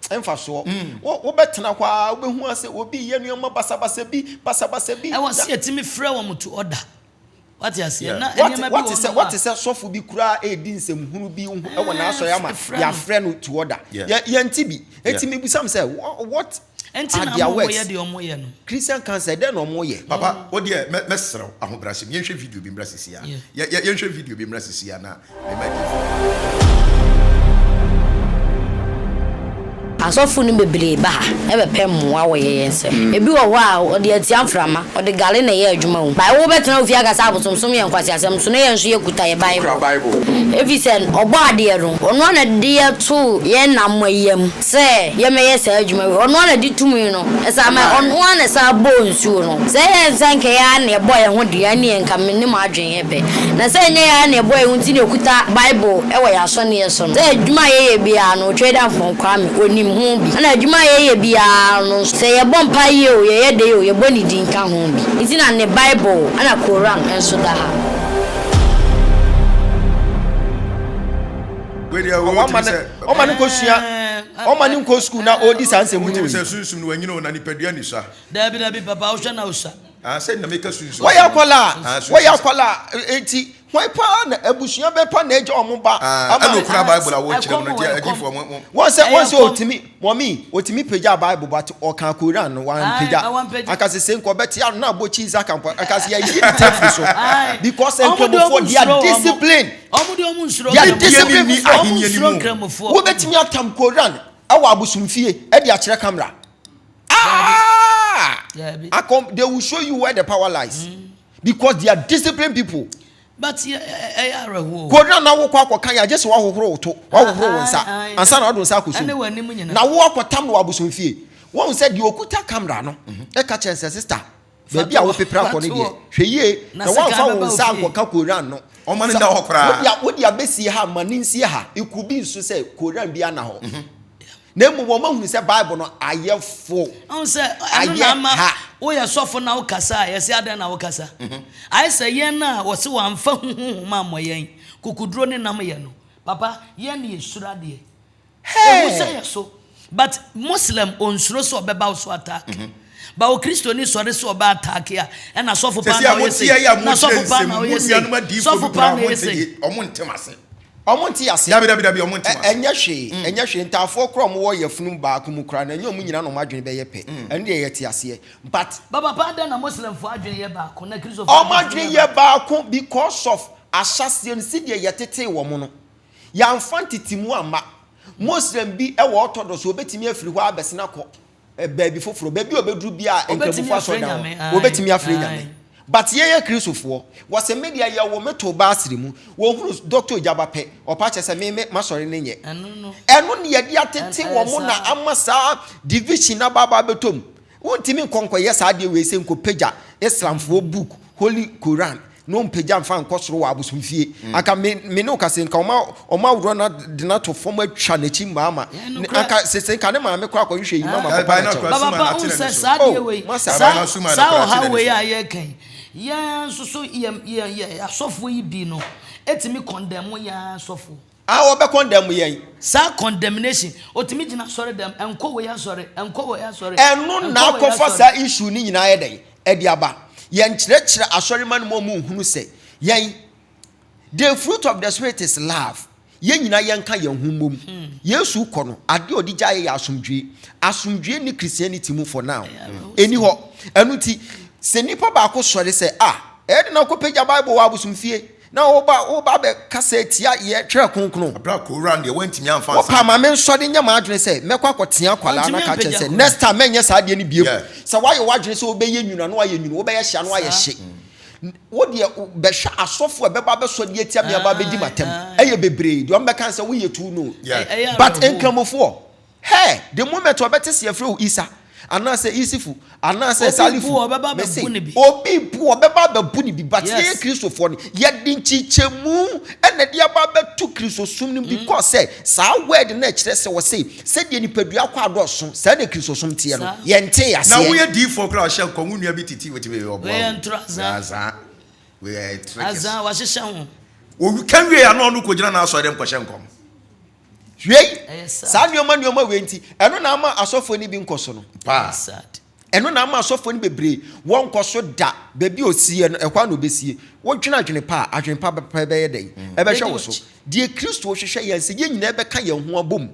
emfaso wo betena kwa wo behu ase obi ye nuoma basabasa bi I was here timi frɛ wo mo to order what you say na what is sofu bi kura e di nsem hunu bi e wona aso ya ma ya frɛ no to order ya ntibi entimi busam say what enti na mo ye de omo ye no Christian cancer de no mo ye papa o de mesrew ahobrasem ye hwe video bi mbrasisi ya ye hwe video bi mbrasisi ya na me ma asofo no bebre ba e be pem moa wo ye yense ebi wo ho a o de atiamframa o de gale na ye adwuma wo ba wo betena ofia ga sa abosomsom ye nkwasi asem so na ye nso ye kuta ye bible evisen obo ade ero ono na de ye to ye namayem se ye me ye sa adwuma wo ono na di tumi no esa ma ono na sa bo nsu no se ye nsanke ya na ebo ye ho de ya ne nka menim adwen ye be na se nye ya na ebo ye ho ti ne kuta bible e wo ya so ne ye so se adwuma ye bia no tweda fon kwa me onim ho bi na adwuma ye bia no se ye bompa ye o ye de o ye boni din ka ho bi nti na ne Bible ana Quran enso da ha Oma ni ko sua oma ni ko school na odi sanse mu ni se sunsun no anyino na nipadua ni sa dabi papa wo hwe na wo sa say na make sunsun why akwala enti why pa na abusua be pa na eje omo ba ama okura Bible a wo kire no dia agifo mo won say otimi page Bible but o kan Quran no wan page akase se nko beti anu na bo chi Isaac akase ya yi tafi so because enkremo for their discipline their discipline ni ahinyani mu wo betimi atam Quran awa abusumfie e de akire camera they will show you where the power lies because they are disciplined people. But Quran na wo kwa kan ya just wa hohoro to wa hohoro nsa ansa na odun sa kosu na wo akwatam no abusumfie won said the okuta camera no e ka chense sister baby a wo pepra ko ne de hweye na wo fa wo nsa akwa Quran no o man nda hokra wo dia besi ha maninsi ha ekubi nso say Quran bia na ho na mu wo mahunu say Bible no ayefo on say ayema wo ye sofo na wo kasa ye se adan na wo kasa ai say yen na wo se wan fa huhu ma moyen kokuduro ne nam ye no papa yen ye sura de hey wo say so but Muslim on suro so beba so attack ba o Kristo ni sore so ba attack ya e na sofo pa na wo say na sofo pa na wo say sofo pa na wo say omo ntemase omonti ase dabi omonti ase enya hwe ntafo krom wo yefunu ba akumu kra na enya omunyina no madwene be ye pe ene de ye te ase but baba pa da na Muslim fo adwene ye ba ko na Kristo fo madwene ye ba ko because of asase nsi de ye tete wo mo no ya mfantitimu ama Muslim bi e wo Orthodox obetimi afiri ho abesena ko baabi foforo baabi obeduru bia enkabu fa so da obetimi afiri nyame but ye Christopher was a media ya wo meto basiri mu wo huru Dr. Ogyaba pe opa chese me masori ne nye eno ne ye dia tete wo mo na amasa division na baba betom wontimi nkonko ye sa de we se nko pagya Islam fo book Holy Quran no mpagya mfa nkosoro wa abusumfie aka me no kase nka oma wuro na de na to form atwa na chi mama aka sese nka ne ma me kwa hwehwe yi mama baba unsa sa de we sa ha we ya ye kan ya so ye asofo yi bi no etimi condemn ya asofo obe condemn yen sa condemnation otimi gina sore dem enko we ya sore enu na akofa sa issue ni nyina ye den edi aba yen kire asore man mo mu hunu se yen the fruit of the spirit is love yen nyina yen ka yen humom Yesu kɔ no ade odi gya ye asomdwe ni Christianity mu for now eni ho enu ti se nipa ba ko sore se edi na ko pagya Bible wa abusumfie na wo ba be cassette ya ye twere konkon abra ko ran de wantimi amfa wo pa ma men so de nya ma adwene se mekwa kwatea kwala na ka che se next time menye sa de ni biem se wa ye wadwene se wo be ye nwuna no wa ye nwuna wo be ye hia no wa ye hye wo de be hwa asofo be ba be so de atia me ba be di matem eye bebre de o be kan se wo ye tu no but enkramofo hey the moment o bete se afro Isa ana say isifu ana say salifu obi bu obeba babu ni bi but ye Christopher ni ye dinchichemu ene de aba betu Christosum ni because say sa word na kire say wo say de nipadua kwa adoso sa na Christosum tie no ye nte ya na wo ye D4 kra hye konwu nua bi titi wetibe obo we entraza we aza wa hye ho o kan we ya no no ko gina na aso dem ko hye nkom sa nyoma we nti eno na ama asofo ni bi nkoso no eno na ama asofo ni bebre won koso da bebi osie no ekwa no besie wodwena adwene pa be ye den e be hwe wo so die Kristo hwehwe yense ye nyina be ka ye ho abom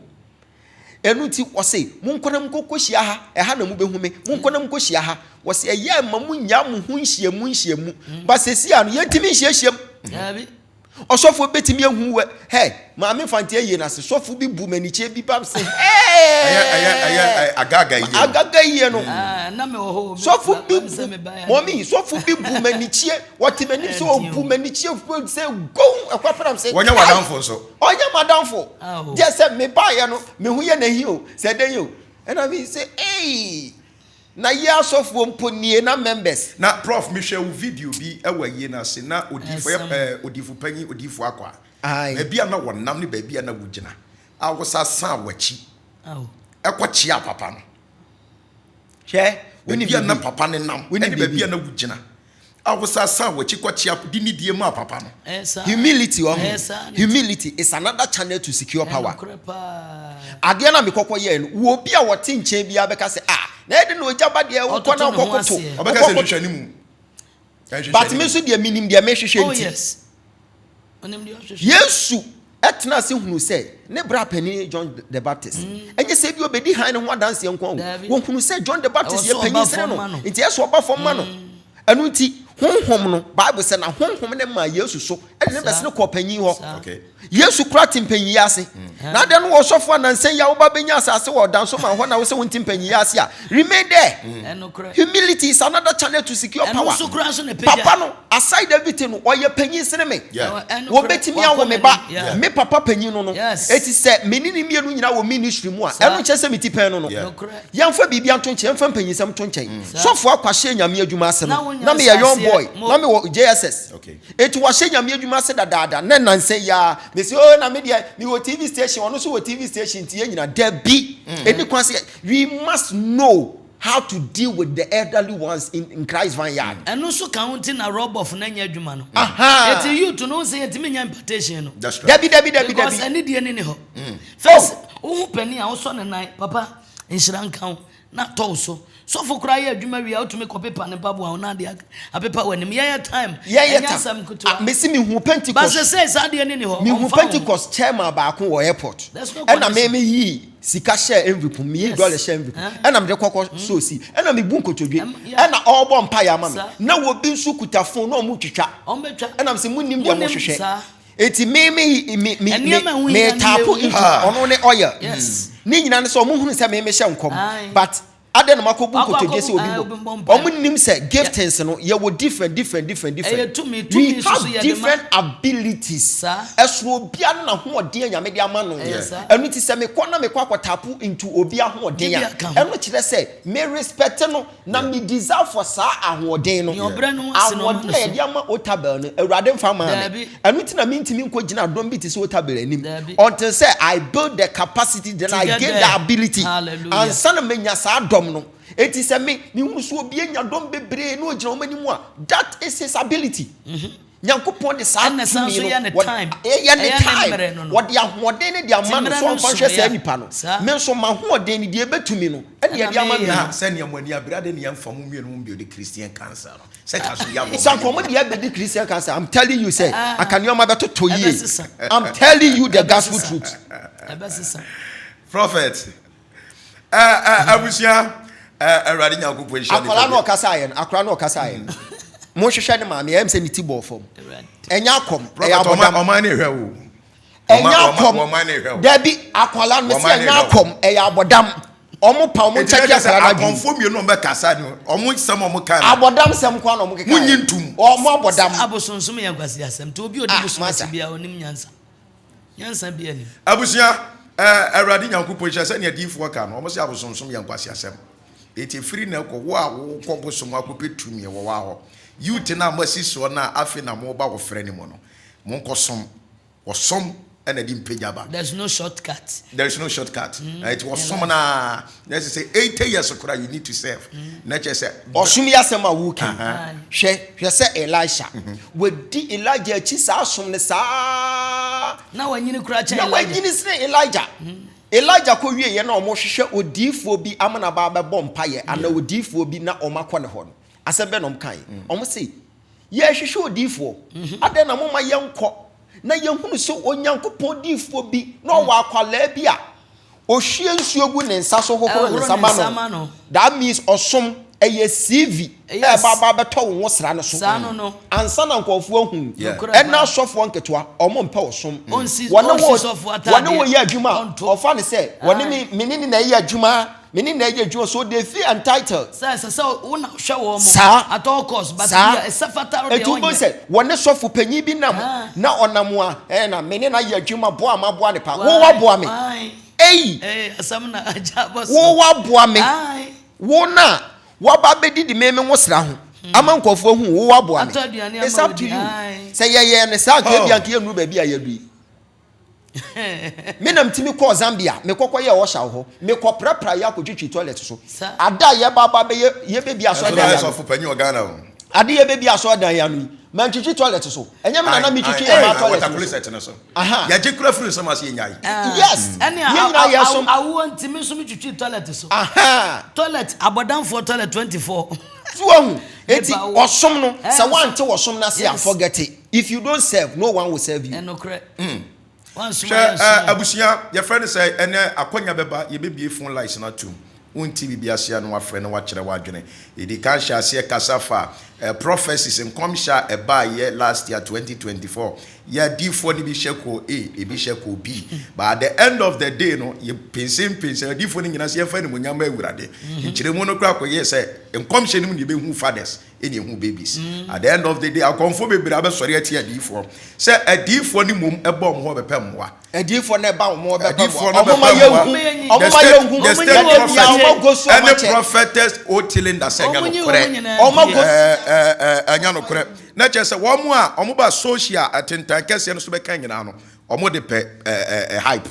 enu ti wo se munkonam kokohia ha ha na mu behume munkonam kokohia ha wo se ye ma munya mu hu nhyiamu ba sesi ano ye timi nhyiahiam osofo betimi ehu we maame fante ye na se sofo bi bu maniche bi pam se agaga ye no na me ho sofo bi momi sofo bi bu maniche wati mani so bu maniche se go akwa pram se wonya wadanfo so onya madanfo je se me ba ye no me hu ye na hi o se den yo and I say na years of womponie na members na prof me hwe video bi ewa na se na odifu panyi odifu akwa na bia na wonam ne ba bia na wugina awosa san wachi ekwochia papa no hwe woni bia na papa ne nam Woni ene bia na wugina awusa sa wachi kwachi di ni die ma papa no. Humility humility is another channel to secure power. Ade na me kokọ ye no wo bi a wote nchen bia beka se na ede no Ogyaba de wo kọ na kokoto obeka se hwehwani mu. But me so de minim de me hwehwe nti. Oh yes. Onim de hwehwe. Yesu etna se hunu se ne bra pani John the Baptist. Enye se bi obedi han ne ho adanse enko wo hunu se John the Baptist ye pani se no. Nti eso oba fom ma no. Anu nti honhom no Bible say na honhom ne ma Yesu so ene ne bese ne ko panyin ho. Okay. Yesu kura timpanyin ase. Na de no wo sofo na nsen ya wo ba benya asase wo dan so ma ho na wo se won timpanyin ase a remain there. Humility is another channel to secure power. Papa no aside everything no oye panyin sene me. Wo betimi awo me ba me papa panyin no no. Eti se menini mienu nyina wo ministry mu a eno che se meti pen no no. Yamfa bibia nto nche yamfa panyin sam to nchen. Sofo akwahye nyame adwuma ase no. Na me ya young boy na me wo JSS. Okay. Eti wahye nyame adwuma ase dadaada na nanse ya me say oh na me dia me wo TV station ono so wo TV station tie nyina there be any kwanse we must know how to deal with the elderly ones in Christ vineyard. And also counting a rob of nanya adwuma no. Aha. You to know say etimi nya impartation no. That's right. Debi. Because any dey any ho. First, who penny a so na nine papa insurance count na to so for cry adwuma wi out to make paper ne babu na dey a paper when me time. Me see me hu Pentecost. But say say dey any ho. Me hu Pentecost chairman ba ko airport. And na me yi sika share envelope me dollar share envelope. And am de kokko so si. And na me bu nkotodwe. And na all bomb pa ya ma me. Na wo bi nsu kuta phone na omu twetwa. And am say munnim de mo hwehwe. Eti me tapo into ono ne oil. Yes. Ni nyina ne so mo hunu se me hye nkom. But Ade na makobu nkotodwe se obi bo. Omunim se giftings no ye wo different. We have different abilities. Esro obia na hoɔden nyame de ama no. Enu ti se me kɔ na me kɔ akɔtapu into obia hoɔden a. Enu kyerɛ se me respect no na me deserve for sa ahoɔden no. Ahoɔden ye de ama otabel no. Awurade mfa ma me. Enu ti na me ntimi nkɔ gina dom bi ti se otabel anim. Until say I build the capacity, then I gain the ability. And sana me nya sa dom no. Eti se me hu so obi anya dom bebre no ogina omanimu a. That is his ability. Nyankopon de sa na san so ya ne time. What the ahoɔden ne de ama no so anhwɛ sa nipa no. Me so ma hoɔden ne de betumi no. Ene de ama na sɛ ne amani abrade ne yamfa mu mienu mu bi de Christian cancer no. Sɛ ka so ya mo. San komo de be the Christian cancer. I'm telling you say akanioma beto toyie. I'm telling you the gospel truth. Prophet abusia Awurade Nyankopon hye akwala no okasa ayen mo hwehwe ne maame em se ne ti bɔ fam enya akom oman ne hwɛ wo enya akom dabi akwala no se enya akom eya abodam omo pa omo check akwala na akomfo mienu no be kasa ne omo sem omo kan abodam sem kwa no omo keka munyintum omo abodam abosonsom ya kwasi asem to obi odi bosonsom bia onim nyansa bia ni abusia Awurade Nyankopon hye sɛ ne adifo ka no omo se abosonsom ya kwasi asem eti free na ko wo a wo ko bosom akopetumi wo wa ho youth na masi so na afi na mo ba wo frɛ ne mo no mo nkosom wosom and di mpejaba. There's no shortcut. It was some na let's say 80 years ago you need to serve. Na che say osum yasem a wo kan hwe say Elisha we di Elijah chi sa asum ne sa na wanyini kura cha Elijah na wanyini sne Elijah ko wie ye na omo hwehwe odifo bi amana ba be bom paye ana odifo bi na omakɔ ne ho no asembe no mkan omo say ye hwehwe odifo ade na moma ye nkɔ na ye hunu so onyankopɔn odifo bi na ɔwɔ akwala bi a ohwie nsuogu ne nsa so hokoro ne sama no that means osom eye CV baba beto wo sra ne so ansa na nkɔfo ahu ɛna asɔfo nketwa ɔmo mpa osom wɔne wo yɛ adwuma ɔfa ne sɛ wɔne menini na yɛ adwuma menini na yɛ adwuma so they feel entitled sɛ wo na hwɛ wo mo at all cost but safata de on sɛ wɔne sɔfo panyi bi nam na ɔnam a na menini na yɛ adwuma boa ma boa ne pa wo wa boa me asam na Ogyaba wo wa boa me wo na waba bedi di meme wo sra ho ama nkofo hu wo wabo ame it's up to you say ye ne sa ka bia nke enu ba bia ya bi Me nam timi ko Zambia me kokọ ye washa ho me ko prapra ya ko twitwi toilet so Sir. ada ye baba be ye bebi aso So da that is ya of Penny Ghana. ade ye bebi aso da ya no man twitwi toilet so enye me na me twitwi ya ma toilet so Aha. Ya je kura furu so ma se nyai. yes Any I want me so me twitwi toilet so. aha Toilet abodan for toilet 24. so who eti osom no se wan te osom na se forget it. If you don't serve, no one will serve you. And no correct. Once Abusia, your friend say ene akonya beba ye bebie phone lines na tum. Wonti bibia sia no afre no wa kire wa dwene. Edi kan sha se kasafa prophecies in comsha eba year last year 2024. Ya D4 ni bi sheko A, e bi sheko B. But at the end of the day no, ye pensin D4 ni nyina se fa ni munyama awurade. Kire mu no kra koye say in comsha ni mu ni be hu fathers, any hu babies. At the end of the day akonfo bebre abesori atia D4. Say a D4 ni mum ebom ho bepem wa. D4 na ba mo be pa any prophetess Otilin that say anyano kore na chese wo mu a omo ba social attentan kese no so be kan nyina no omo de pe hype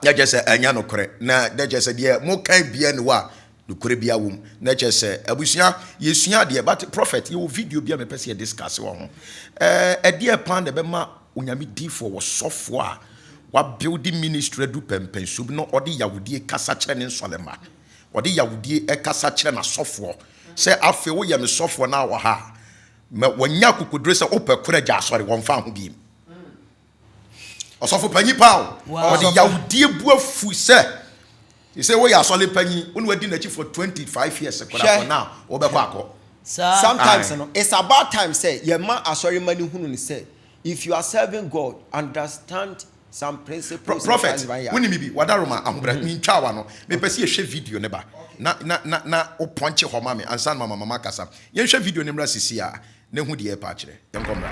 na chese anyano kore na chese de mo kan bia ne wa no kore bia wom na chese abusia yesua de but prophet you video bia me pese discuss wo ho e de plan de be ma onyame D4 wo sofo a wa building ministry do pempen sub no odi yawudie kasa kire ne nsolema odi yawudie kasa kire na sofo se afi wo ye me sofo na wa ha me wanya kokodre se opekure ja asori won fa ho bi osofo panyi pa odi yawudie bu afu se you say we asole panyi wonu wadi na chi for 25 years for now wo be kwa akọ sometimes no it's about time say ye ma asori mani hunu ni say if you are serving God, understand some principles. Prophet, when you be wadaroma ambra min twawa no me pese ye hwe video ne ba na o ponche homa me ansan mama kasa ye hwe video ne mra sisi a ne hu de e pa kire ye nkomra.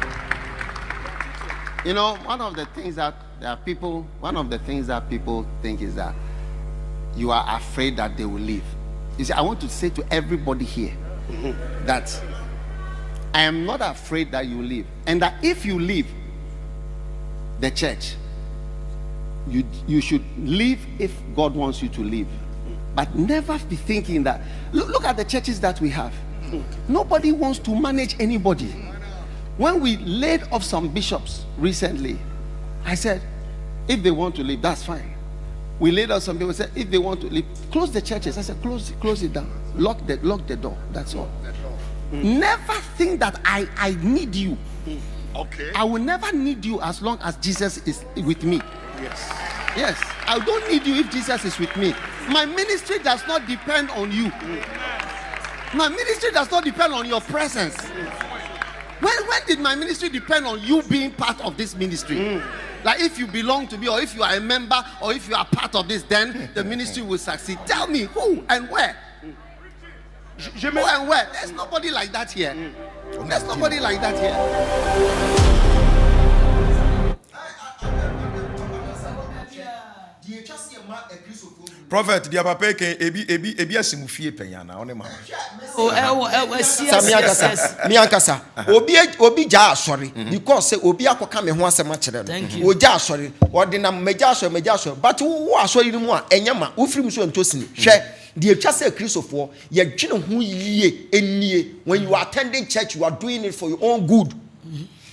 You know, one of the things that people think is that you are afraid that they will leave. You see, I want to say to everybody here that I am not afraid that you leave, and that if you leave the church, you should leave if God wants you to leave, but never be thinking that look at the churches that we have. Nobody wants to manage anybody. When we laid off some bishops recently, I said if they want to leave, that's fine. We laid off some people, said if they want to leave, close the churches. I said close it down, lock the door, that's all. Never think that I need you. Okay. I will never need you as long as Jesus is with me. Yes. I don't need you if Jesus is with me. My ministry does not depend on you. My ministry does not depend on your presence. When did my ministry depend on you being part of this ministry? Like if you belong to me, or if you are a member, or if you are part of this, then the ministry will succeed. Tell me who and where. Who and where? There's nobody like that here. There's nobody like that here. Prophet, dia papa ke ebi asimufie penya na one ma. Mi ankasa. Obi ja asori because say obi akoka me ho asem a kire no. Oja asori, odi na meja asori, but wo asori ni mu a enyama, wo firim so ntosini. Hwe the chase Christopher, ye dwene ho yie enie. When you are attending church, you are doing it for your own good.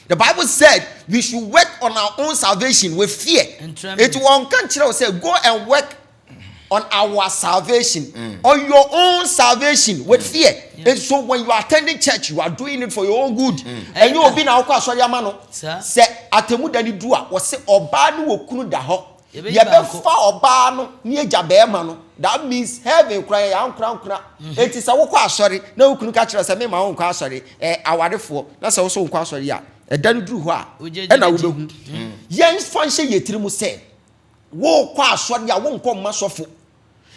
The Bible said we should work on our own salvation with fear. It won't country say go and work on our salvation, on your own salvation with fear. And so when you are attending church, you are doing it for your own good. And you will be now sorry amano. Say atemu dani dua was say obanu wo kunu da ho. Yebefa oba no ne agya ma no. That means heaven cry am kra. It is a wo kwa sorry na wo kunu ka kire say me ma wo kwa sorry awarefo na say wo so kwa sorry a edan duru ho a e na wo behu. Yen fanhye yetiri mu say wo kwa sorry a wo nko ma sofo.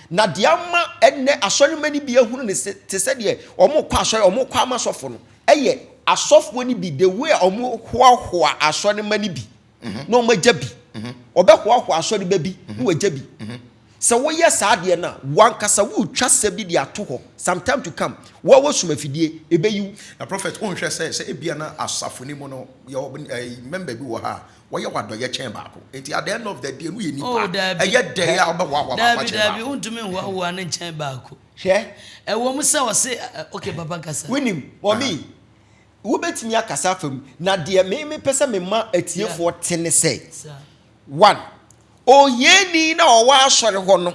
Na diama enne asori mani bi ehunu ne te se de omo kwa asori omo kwa masofo no eye asofo ni bi the way omo hoahoa asori mani bi no magya bi obe hoahoa asori ba bi no wagya bi So we yes adeɛ na one kasa wo twa sabi de ato hɔ sometime to come wo suma fidie ebe you na prophet on hwɛ sɛ ebia na asafo ni mu no yɛ member bi wɔ ha wɔyɛ wadɔyɛ kyɛn baako enti at the end of the day no yɛ nipa ɛyɛ dɛ a ɔbɛ wa kyɛn Dabi untumi wa ne kyɛn baako hwɛ ɛwɔ mu sɛ wɔse okay papa kasa winim wɔmi wo betimi akasa fam na deɛ me pɛ sɛ me ma atiefoɔ tene sɛ one ohiani na ɔwɔ asɔre hɔ no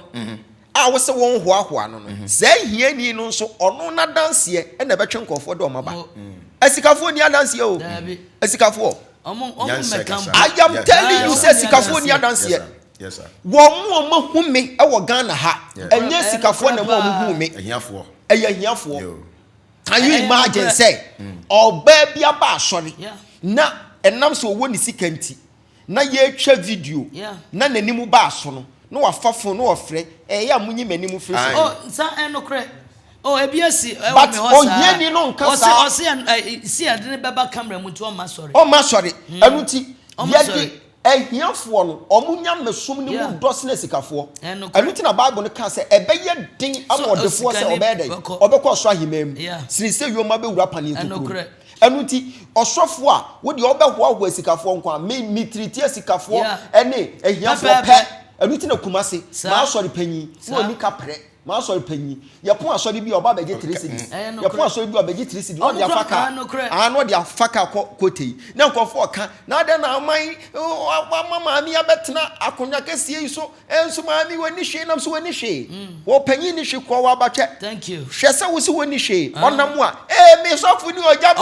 a wo sɛ wɔn hoahoa no sɛ hiani no nso ɔno na danseɛ ɛna bɛtwe nkɔfoɔ de ɔmaba asikafoɔ ni adanseɛ o asikafoɔ I am telling you say sikafoɔ ni adanseɛ yes sir wɔn mo hu me ɛwɔ Ghana ha ɛnyɛ sikafoɔ na mo hu me ɛhiafoɔ ɛyɛ hiafoɔ can you imagine say ɔbaa bi aba asɔre na ɛnam sɛ ɔwɔ ne sika nti na yɛtwa video na n'anim ba aso no na wafa phone na wɔfrɛ ɛyɛ a munyi m'anim frɛ so oh nsa ɛnokre oh ebiasi but ohiani no nka sa ɔse si ade ne bɛba camera mu to ɔma sɔre ɛnu ti yɛde ɛhiafoɔ no ɔmunya mesom ne mu dɔs na sikafoɔ ɛnu ti na bible no ka sɛ ɛbɛyɛ den ama ɔdefoɔ sɛ ɔbɛyɛ dɛ ɔbɛkɔ ɔsɔ ahima mu sini sɛ yoma bɛwura pani ntokuro ɛnu ti ɔsɔfoɔ a wo de ɔbɛhoahoa sikafoɔ nko a me triti sikafoɔ ɛne ɛhiafoɔ pɛ ɛnu ti na kumase ma asɔre panyin na oni kaprɛ ma asɔre panyin yɛpon asɔre bi ɔba bɛgye 3 cedis yɛpon asɔre bi ɔbɛgye 3 cedis ɔde afaka ɔde afaka kɔtei na nkɔfoɔ ka na ade na aman maami abɛtena akonya kɛseɛ yi so enso maami wani hwe nam so wani hwe wo panyin ni hwe kɔ wa batwɛ thank you hwɛ sɛ wo si wani hwe ɔnam a me sɔfo ni Ogyaba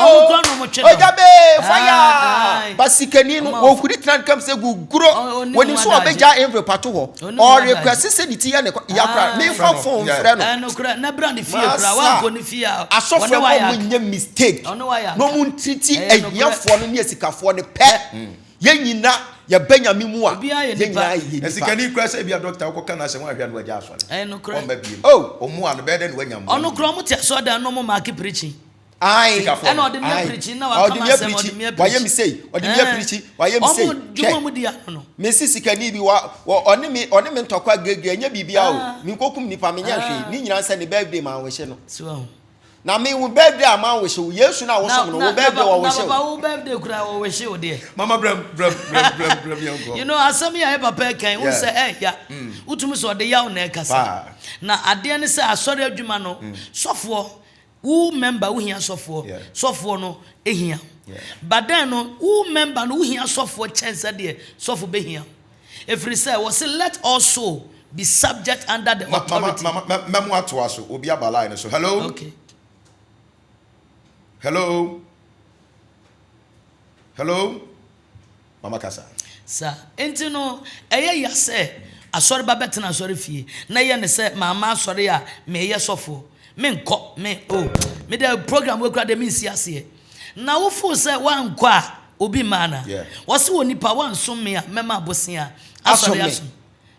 fire basikani no wo kudi tran kam sɛ guguro woni so ɔbɛgya envelope pato hɔ or request sɛ ni ti ya ne yakra me fa na brand fie kra wa go ni fie asofo mo nya mistake no mu ntiti ahiafoɔ no ne asikafoɔ ne pɛ yɛnyina ya benyame mu a yɛnyina esikani kra sɛ bia doctor wokɔ na sɛ wo ahwɛ no agya asɔre omu ano bɛdɛ ne wanyam ɔno kra mo te so da no mo mark preaching ai ɛna ɔde me preaching na wa kama sɛ ɔde me wayɛ me say ɔde me preaching wayɛ me say ɔmo mu dia no me sikani bi ɔne me ntɔkwa gege nya bibia o me kokum nipa me nya hwe ni nyina sɛ ne birthday ma wo hye no na me wo birthday ama wo hye Yesu na wo som no wo birthday wo hye wo birthday kura wo hye wo de mama bram yango you know asami ya papa kan wo sɛ ya utumi so de yaw na ekasa na ade ne sɛ asɔre adwuma no sɔfoɔ who member who here suffer no ehia but then no who member no who here suffer chance there suffer be here if we say was let also be subject under the authority memo atoaso obi abala ine so hello okay hello mama kasa sir enti no eye ya say asori ba betena asori fie na ye ne say mama asori a me ye suffer me the program we kra de me si ase na wo fo se wan kɔ a obi mana wo se woni pa wan so me a mema abosia asɔre aso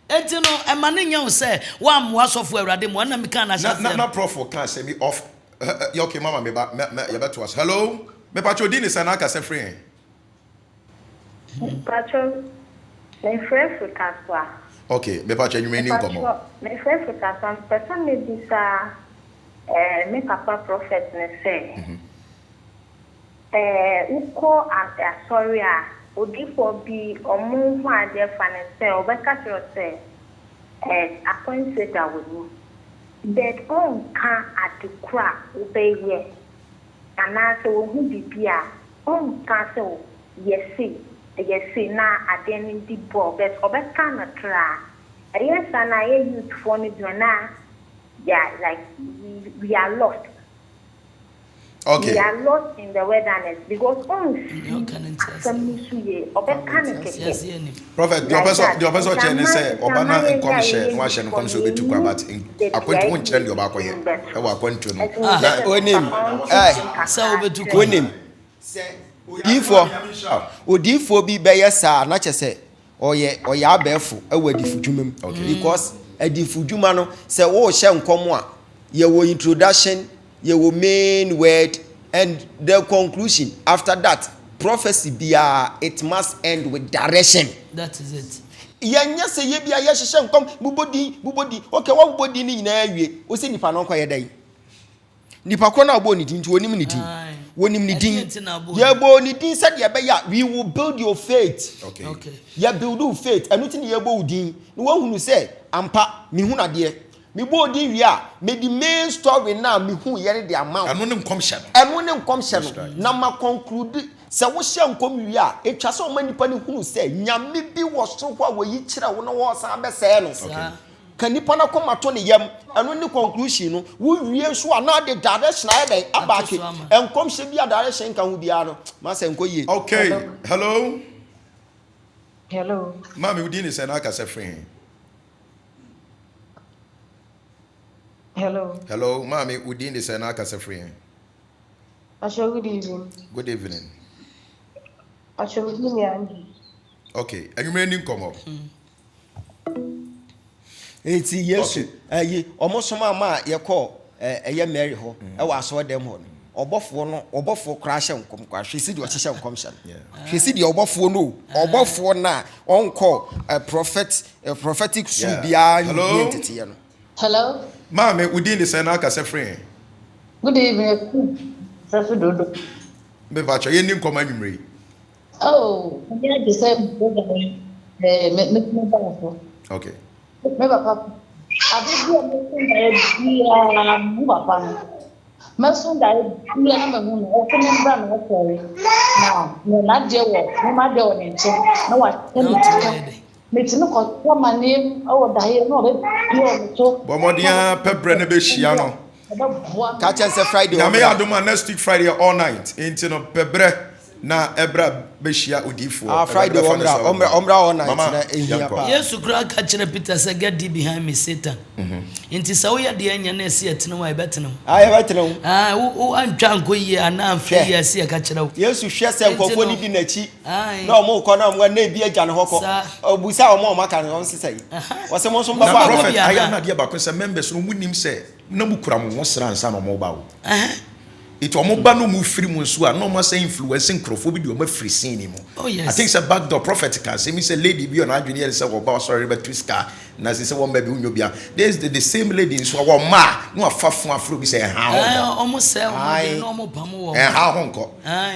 enti no e ma ne nya wo se wan mo asɔfo awurade mo na me kan na sha na prof can say me off okay mama me ya beto us hello me pacho di ni sana ka se free pacho me free for kaswa okay me pacho you mean komo me free for kaswa person me bisa me papa prophet ne say uko sorry odifo bi omu hu ade fa ne say obeka tro say appointed awonu but on ka adekura obeye ana so ohu bibia on ka so yesi na ade ni di bo but obeka na tra yes na ye youth for ni na yeah, like we are lost. Okay. We are lost in the wilderness because Prophet, the person can say Obana in commission, Washington comes to be too quiet. I quit one chain your back here. I was going to know. When him, so to win him. If be by your side, not just say, or ya barefoot, a wedding for Jumum. Okay, because edi fujuma no se wo hye nkomo a ye wo introduction ye wo main word and the conclusion after that prophecy bia it must end with direction. That is it. yenya se ye bia ye hyehyɛ nkom bubodi okay wa bubodi ni nyina awie o se nipa no nkɔ ye dai nipa ko na obo ni din nti wonim ni din wonim ni din ye bo ni din said ye be ya we will build your faith okay ye build your faith anu ti ni ye bo din no wa hunu se ampa mi hu na de mi bo din wi a me the main story na mi hu ye ne the amount anu ne nkom hye na ma conclude se wo hye nkom wi a etwa se o ma nipa ne hunu se nyame bi wo so ho a wo yi kire wo no wo san be se no kan nipa na koma to ne yam anu ne conclusion no wo wie so ana de direction aye dey abake enkom hye bia direction kan hu bia no ma se enko ye okay hello Mami udini se na aka se free hello mami udini se na aka se free good evening okay anywhere ni nkomo eti yesu ayi omosoma ma ye call eye Mary ho e wa so dem ho obofo kra hye nkom kwa hwesi de o hye nkom hye hwesi de obofo no obofo na on call prophetic su bia ni tete ye no hello mami udini se na aka se free good evening Sasu dodo be ba cho ye ni nkom anwumre yeah the same okay me papa abi bi mo papa maso da bia na me hu no o kene bra no sorry now no na de wo ma de wo ne nche na wa me ti no ko ma ne o da ye no be bi o to bomodia pebre ne be hia no catch us Friday na me adoma next week Friday all night into no pebre na ebra behia odifo Friday omra all night na ehia pa Yesu kura ka kire Peter say get thee behind me Satan nti sa wo ya de anya na esi etene wa ebetene wo antwa nko yi ana amfe yi esi ka kire wo Yesu hwe se nkofo ni bi na chi na omo ko na omo na ebi agya ne hoko obusa omo maka ne on sesai wo se mo so baba prophet aya na de ba ko se members no munim se na mukura mo wo sra nsa na omo ba wo it omoba no mu free mu so a no ma say influencing crofo bi de o ma free scene ni mo I think say back door prophetic say me say lady bi on adwene here say wo sorry but twiska na say one baby unyo bia there's the same lady so wo ma no afafo afro bi say ha omo say no omo pam wo ha ho nko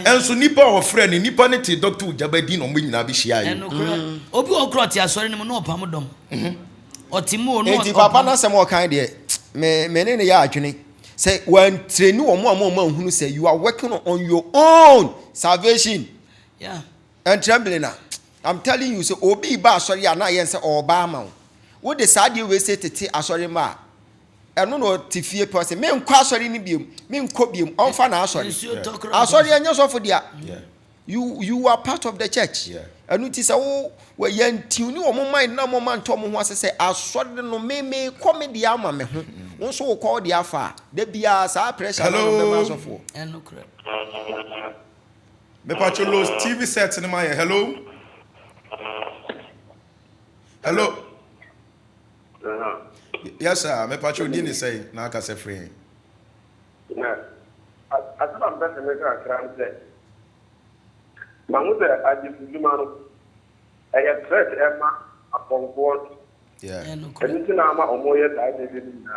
enso nipa o frɛ ni nipa ne te doctor Ogyaba di no mo nyina bi hia yi obi okro te asɔre ni mo no pam dom otimu no enti papa na sem o kan de me ne ya adwene say when train you hunu say you are working on your own salvation and trembling now I'm telling you say obi ba asori na yen say oba ma wo de sade we say tete asori ma eno no tifie pe say me nkwa asori ni biem me nkɔ biem onfa na asori anya sofo dia you are part of the church anu ti say wo yantiu ni wo mind na mo man to mo ho ase say asori no me comedy ama me ho won so wo call dia fa de bia sa pressure no be ma sofo eno kra me pacho los TV set ni ma hello yes sir me pacho di ni say na aka say free asaba mbese me ka kran say mamu say adifuduma no eye threat ema aponko eno kra eni na ama omoye da de bi na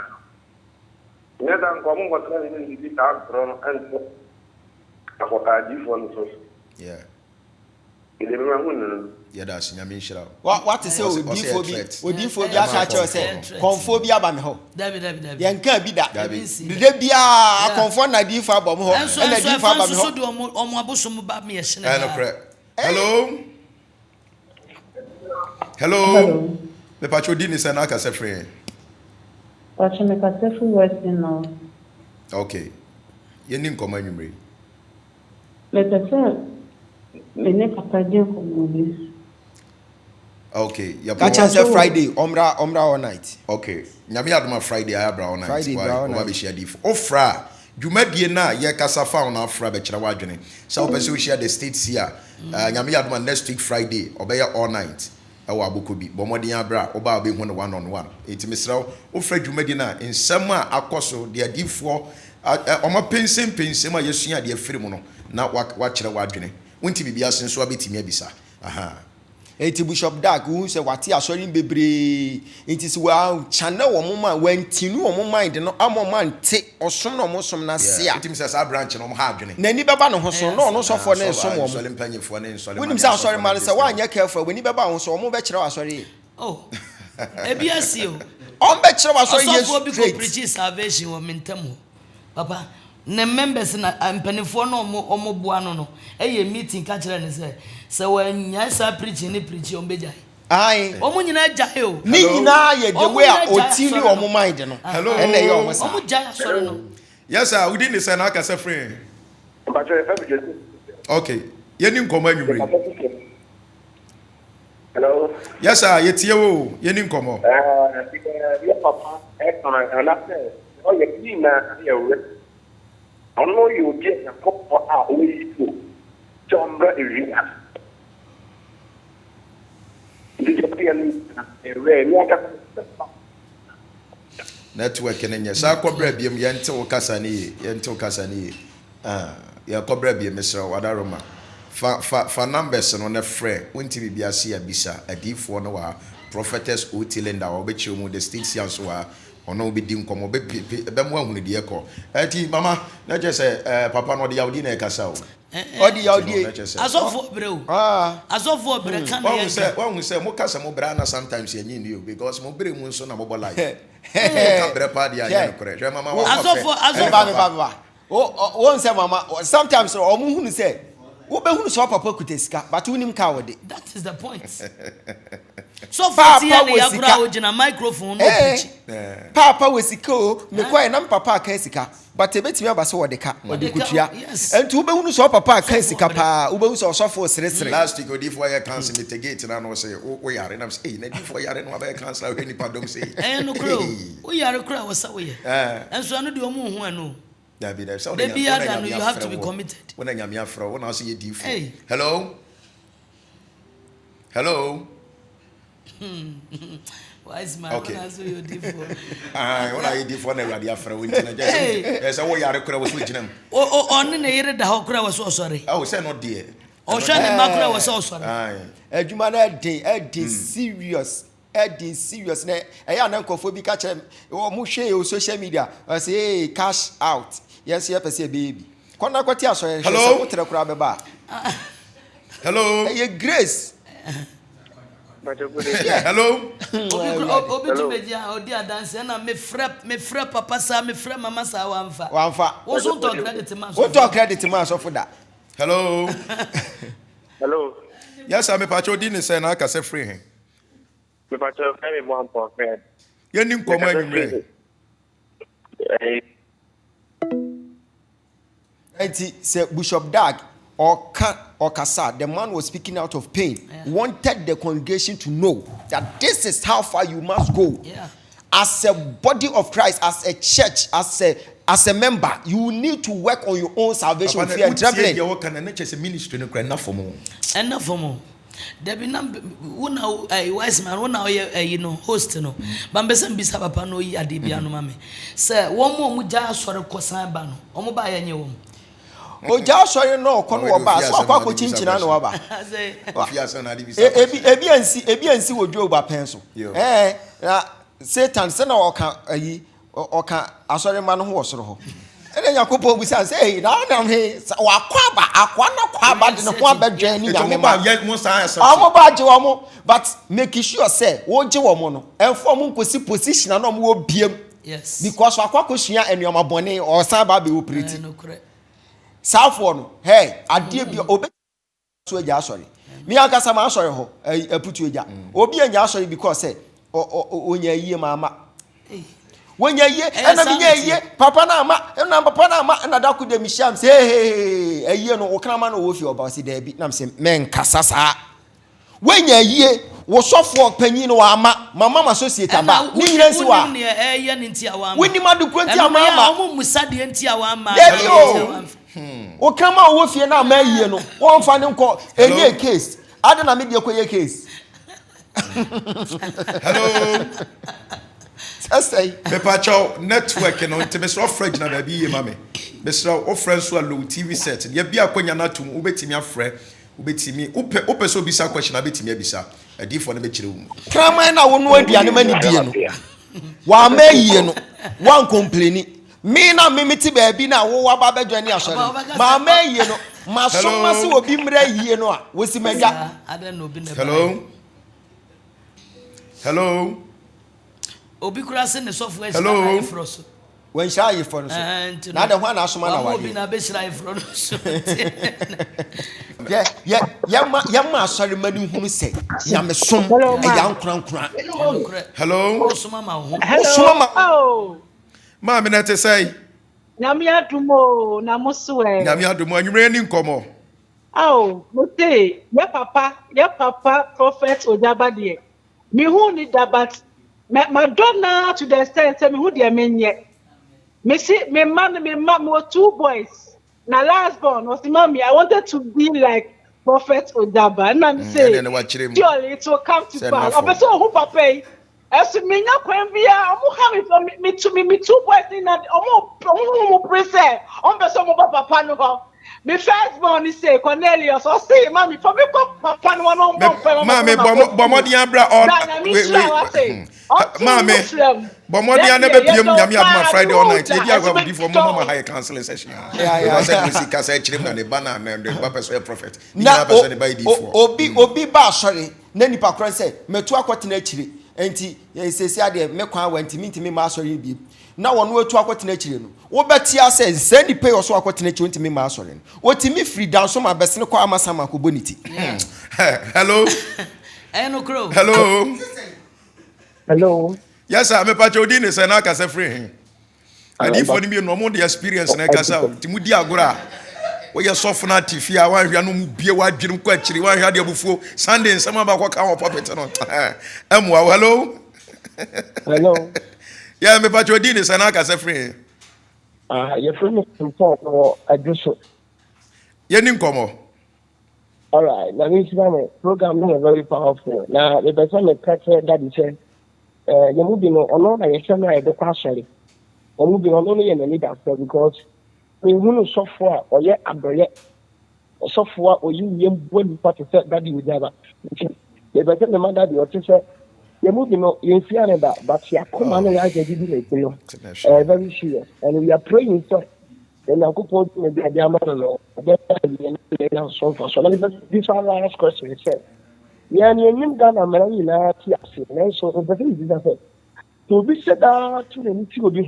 neda nko mo ngotla ni bi ta tron enso akoka difo no ile be mamu no da sinyame nhira what is odifo bi aka cha say konfo bi aba me ho dabi yen ka bi da de bia konfo na difo aba me ho na difo aba me ho so de omo abosom ba me yehne hello me pacho di ni say na aka say free pacho me ka say free word no okay yeni nkoma anwumre me pese me ne papa je ko mo okay catch us Friday omra all night okay nyame adoma Friday ayabra all night why be share dif ofra dwumadie na ye kasa fa na afra be kire wadwene so opese we share the states here nyame adoma next week Friday obeya all night awa abokobi bomodin abra oba obe hu no one on one etimesra ofra dwumadie na ensem a akoso de adifo oma pensem a yesua de afiri mu no na wa kire wadwene wonti bibia senso abetimi abisa aha enti Bishop Dag who say wati asori bebre enti si wa channel wo moma wantinu wo mind no amoma nte osom no mosom na sia enti say sa branch no ha adwene na ni beba no ho so no no sofo na ensom wo nsole mpanyefo na nsole wonim say asori man say wa anya careful we ni beba ho so wo be kire asori oh ebiasio on be kire asori yes so bi ko preach salvation wo mentamo papa ne members na mpanifo no omo boa no meeting ka kire ne say wanya sa preaching ni preach on beja ai omo nyina jae o ni nyina ye the way otili omo mind no hello ene ye omo sa omo jae sorry no yes sir we didn't say na ka say friend okay yeni nkomo anwumre hello yes sir yetie wo yeni nkomo your papa and after oh you na you I know you get a couple of ways to jump area. Network in your Sakobra beam yentil Cassani, yentil Cassani. Your cobra beam, Mr. Wadaroma. For numbers on a friend, when to be a sea bisa, a deep for no Prophetess Linda or which you the state Yansua. Ono be dim komo be mo hu ne de ekọ ati mama na je say papa no de yaudi na ekasa o odi yaudi asofo bre o asofo bre kan ya won say mo kasa mo bra na sometimes yenyi ni o because mo bre mu nso na mo bo life ka bre pa dia ya kore hwe mama wa asofo baba won say mama sometimes o mo hu ni say wo be hu so papa kutesika but unim ka wo de that is the point so far here they are crowd na microphone no pitch papa wesika o me kwai na papa ka sika but ebetimi abase wo de ka odi kutua enti wo be hu so papa ka sika pa wo be hu so sofo sere last week odi for your cancel mitigate na no say wo yare na say na di for yare no ba cancel we ni padom say no crow wo yare crow wo sa wo ye enso anu de omo hu anu there be there so you have to be committed when nyame afra when I say you di for hello hello wise man okay. When I saw you differ when I differ na radio afra we ntina just say wo yare kura wo so ginam on na yere da ho kura wo so sorry say not there o hwa ne makura wo so sorry adwuma na dey serious serious na eya na nkofo bi ka kire wo mu hwe o social media say cash out yes you person baby kona kwati aso ye so wo tere kura beba hello ye grace hello obi to media odi adanse na me frɛ papa sa me frɛ mama sa wamfa wo so talk credit man so for that hello hello yes I'm pa cho di ne say na ka say free hen me pa cho me mo ampo friend ye ni nkomo anwumre enti say Bishop Dag or Kasa, the man was speaking out of pain, wanted the congregation to know that this is how far you must go. As a body of Christ, as a church, as a member, you need to work on your own salvation with fear and trembling. Enough for more. There be number a wise man, one host no. Bambesa bisa papa no ya debiano mame. Sir, one more muja sort of cosan bano, omoba any Oja sorry no kono oba so akwa chinchina no oba ebi ansi wodwo oba pen so na Satan se na oka asori ma no ho wosoro ho ene yakopo busa say na he akwa na kwa de no ho abadwan ni nyame ma omo ba je omo but make sure say wo je wo no enfo mo nkosi position na no mo wo biem yes because akwa kosua enuoma bone o san ba be operate Southward, hey, I dear be obey to a jasori. Me, I got some answer ho, a put you a obi and jasori because say, when ye mamma. When ye, and I ye, papa nama, and number panama, and a docu de Micham say, hey, a year no Oklaman or with your bossy there, Vietnam say, men casasa. When ye was soft for penino ama, my mama associate about Niransiwa. When you madu Quentia mamma, Musadi and Tiawama. O come out with you now, may you know. One final call a case. I don't know media case. Hello. Say, Pepacho network and on Mr. Fred na be mammy. Mr. Friends who are low TV set. Ye be a quenya natum, ubeti me a friend. Ubetimi, upe so bisa question, abetimi bisa. A D for the bedroom. Kraman na wonu aduane mani die no. Wa ma yie no. Wan complain. Me na mimiti baabi na wo wa ba badwane asore. Ma ma yie no. Ma so ma se obi mra yie no a wosi maga. Hello. Hello. Obi kura se ne software hello. When shy you for so. Na the one asoma na wa. Obi na be shy for so. Yamma asore mani hunu se. Nyamesom e yan krankran. Hello. Osoma ma ho. Oh. Ma me na te say. Nyame adumo na mosoe. Nyame adumo anwumre ni nkomo. Oh, mote, ya papa prophet Ogyaba de. Me who need that but Madonna to the extent say me who dey menye. Me see me man were 2 boys. Na last born was the mommy. I wanted to be like Prophet Ogyaba. And I'm saying, surely it will come to pass. I person who papa. As me nya kwan bia, omo have me 2 boys in that omo present. On person mo papa no ho. Me first born is say Cornelius or say mommy for me papa no one mommy bomodi abra all mommy bomodi never pm nyame aduma Friday all night e dia go be for mama high counseling session because I see ka say chire na ne bana and the papa prophet na obi ba sorry na nipa kron say metu akwotena chire enti sesi ade me kwan wa ntimi ma sorry bi na wono etu akwotena chire no wo betia say send pay oso akwotena chire ntimi ma sorry no otimi free down so ma besene kwa amasama ko boniti hello hello yes sir me pa chodi ne say na ka say free adi for ni no mo the experience na ka say timu di agora we ya sofna tifia wan hwa no mu bie wa dwene kwa chiri wan hwa de abufuo Sunday nsama ba kwa ka ho puppet no emwa hello yeah me pa chodi ne say na ka say free your friend support or aduso ye ni nkomo. All right, now this program is very powerful. Now the person that said you moving on na yesha na e kwa sorry. O moving on only in the leader because we hunu software or ye abroye software or you yem body part set that you Ogyaba. The person the man that you say you moving on you fear that but you come on ya je give you very serious and we are praying so then I could put maybe a diamond no so this one last question is said yeah you Ghana marry na tiasi so the thing is that to be said that to the to be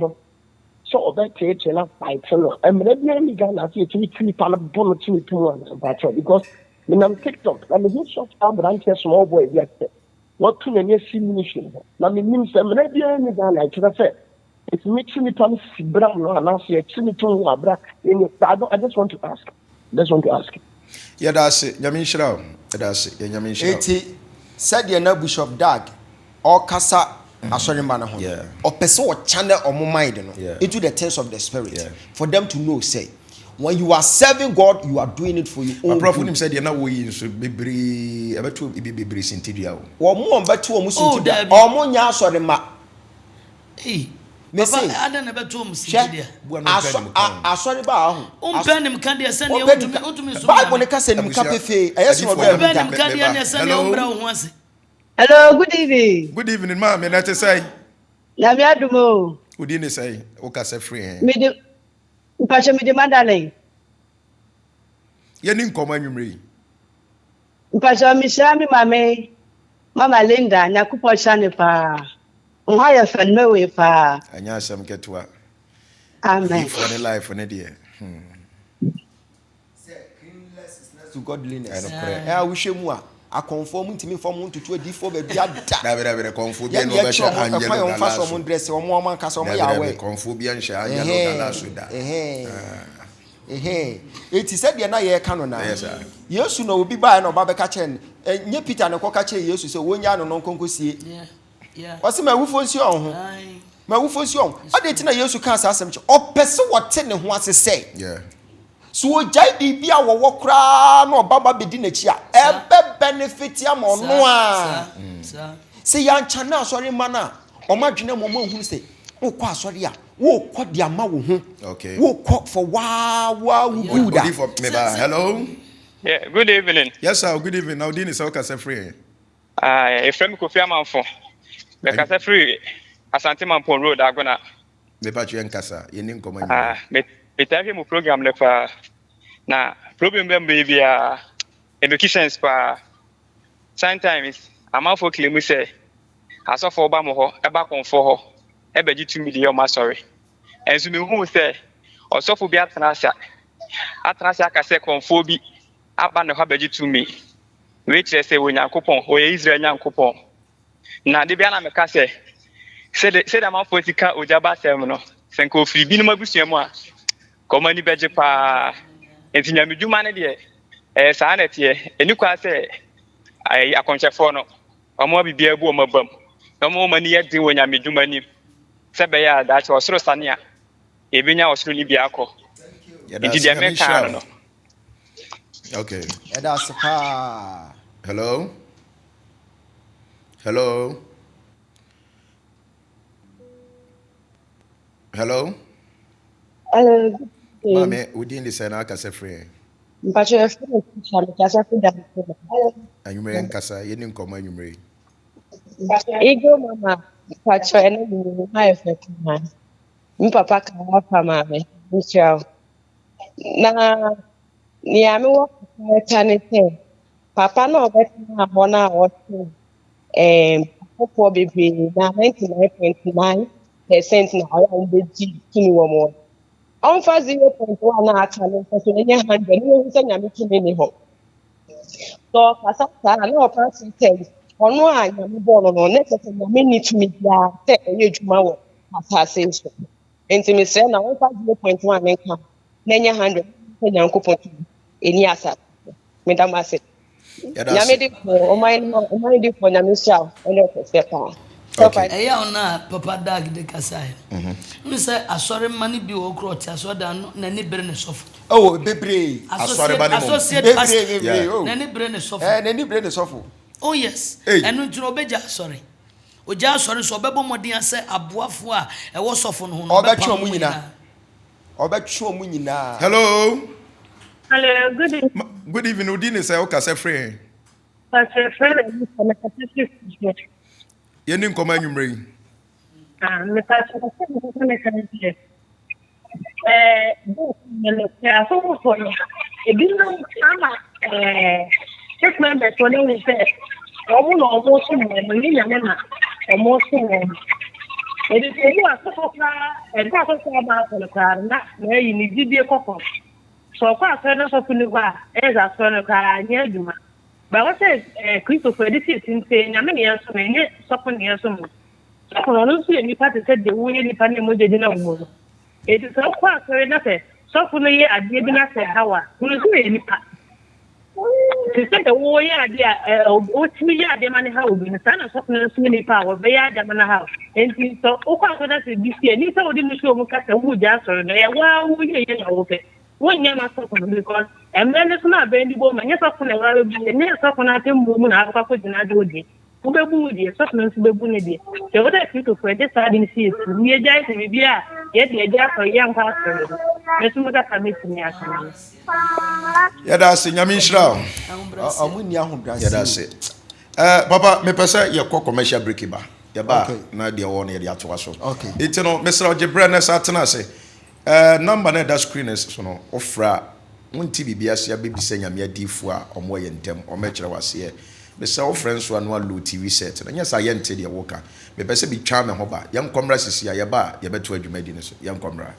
so about it na fight so I'm ready Ghana see to pan bon to because when I'm TikTok I'm a soft brand small boy yet what to any simulation na me mean say I'm ready Ghana to say it's making me turn brown no and now see it's me turn abra I just want to ask yeah that's it nyame nshira that's it nyame nshira eti said the na Bishop Dag or kasa asori man ho or person or channel or mind no into the things of the spirit for them to know say when you are serving God you are doing it for you own prophet him said na wo yi so bebre abeto bebre sintidua wo mo beto wo sintidua o mo nya asori ma me say ada na beto mo sintidua asori ba ho umpenim kan de se ne utumi so Bible ne ka se nim ka pefe eyeso no be umpenim kan de ne se ne umbra ho ase. Hello, good evening. Good evening, ma. Me na te say. Na me adumo. Udi ne say, o ka se free. Me de mpache me de mandale. Ye ni nkomo anwumre. Mpache me sha me Mama Linda na kupo chane pa. Nwa ya fanme we pa. Anya asem ketwa. Amen. For the life on there. Say cleanliness is next to godliness. I wish you more. I conform to me from 1 to 2 D4 baby da conform be no be sha angelo da la so dress o mo man kasa o mo ya we conform be sha angelo da la so da eti said ye na ye ka no na Yesu na obi ba na oba be ka chen nye Peter na ko ka che Yesu se wonya no nkonkosie wasi ma wufo nsi on ho ma wufo nsi on ade ti na Yesu ka sa asem che opese wote ne ho ase se so ojai bibia wo kra na obaba bedi na chi a ebe benefit am ono a se ya ncha na asori mana o ma dwene mo ma hu se wo kwa asori a wo kwa dia ma wo hu okay wo kwa for wa good hello Yeah, good evening. Yes, sir. Good evening. Now, Dean is okay, free. A friend Kofi Amanfo. Because free Asante Mampon Road, Agona. Me patch you in Casa. You didn't come in. Me tell him program lefa. Na problem baby education pa. Sometimes Amanfo claim say as of Obama ho, eba konfo ho, ebe ji 2 million ma sorry. And so me who say osofu bi atrasa ka say konfo bi aba ne ho beji 2 million. Which say Onyankopon, o Israel Nyankopon. Na de bia na meka say the man politika Ogyaba sem no. Senko free bi no mabusuamu a. Komani beje pa. Enti nyamedwuma ne de saa na tie. Eni kwa say ai akonchefo no. Omo bibia bu o mabam. Omo mani ye de nyamedwuma ni. Se be ya da che osoro sane a. Ebenya osoro ni bia akọ. Enti de meka no. Okay. That's Hello? Hello? Hello? Hello. Mame, within the Senate, Casa free. But you're free. And you may in Casa, you didn't come and you may. Ego mama, but you're in my effect. Papa can help mammy. Na Niami work eternity. Papa no better na bona or two. For baby na 99.9% na around the G more. On for 0.1 na actually for 100 no say nyame kini ni ho. So kasa na pass it. Ono a nyame ball no necessary nyame need to meet ya say edwuma wo asase so. Enti me say na on for 0.1 nka na 100 Nyankopon eni asa. Madam ase. Nyame di for o mai di for nyame sha ene pese pa. Okay. Eya ona papa dag de kasai. We say asore mani bi wo kro ti asore dan na ni bere ne sofo. Oh, bebre. Asore ba ne mo. Bebre. Na ni bere ne sofo. Na ni bere ne sofo. Oh yes. Enu ntro obeja asore. Oja asore so obebo modin ase aboafo a e wo sofo no ho no. Obetwe mu nyina. Obetwe mu nyina. Hello. Hello, good evening. Good evening. Udini say okay, say free. Pastor Fred, You didn't come and you may. Me pastor Fred, I saw for you. If you know, I'm just members when we say, almost almost. It is you are so far and that's about the car, not where you need to be a couple. So far, fairness of Puniva, as a son of car near Juma. But what says Christopher, this is insane. I mean, yes, something yes, some. So I don't see any party said the way any panel with the dinner. It is so far, so nothing. So for the year, I did not say how I will do any part. To say the war, yeah, what we are the money how we son of something many power, they are the manor house. And so, okay, that's a BC, and it's all didn't show Mukasa who just or there. Well, we are okay. One year must because and then it's not very woman. Yes, often a while be a near soft on a woman. I've got to do it. Ubebuji, softness Ubebunidi. The other people for this side in seas, we are just in Libya, yet the idea for young pastor. Let's move up and meet me. Yeah, that's in Yamishra. Yeah, that's it. Papa, me pesa ya commercial break ba. Ya ba na dia won ya to so. Okay. It's no Mr. Ogyaba na satana say. Number na that screen is so no ofra wonti bibia sia bebisa nyame adifo a omo ye ntem o mekere wase me say o friends so no low TV set na nya sa ye nte de woka me pese bi twa me ho ba ye nkomra sisi ya ba ye beto adwuma di ne so ye nkomra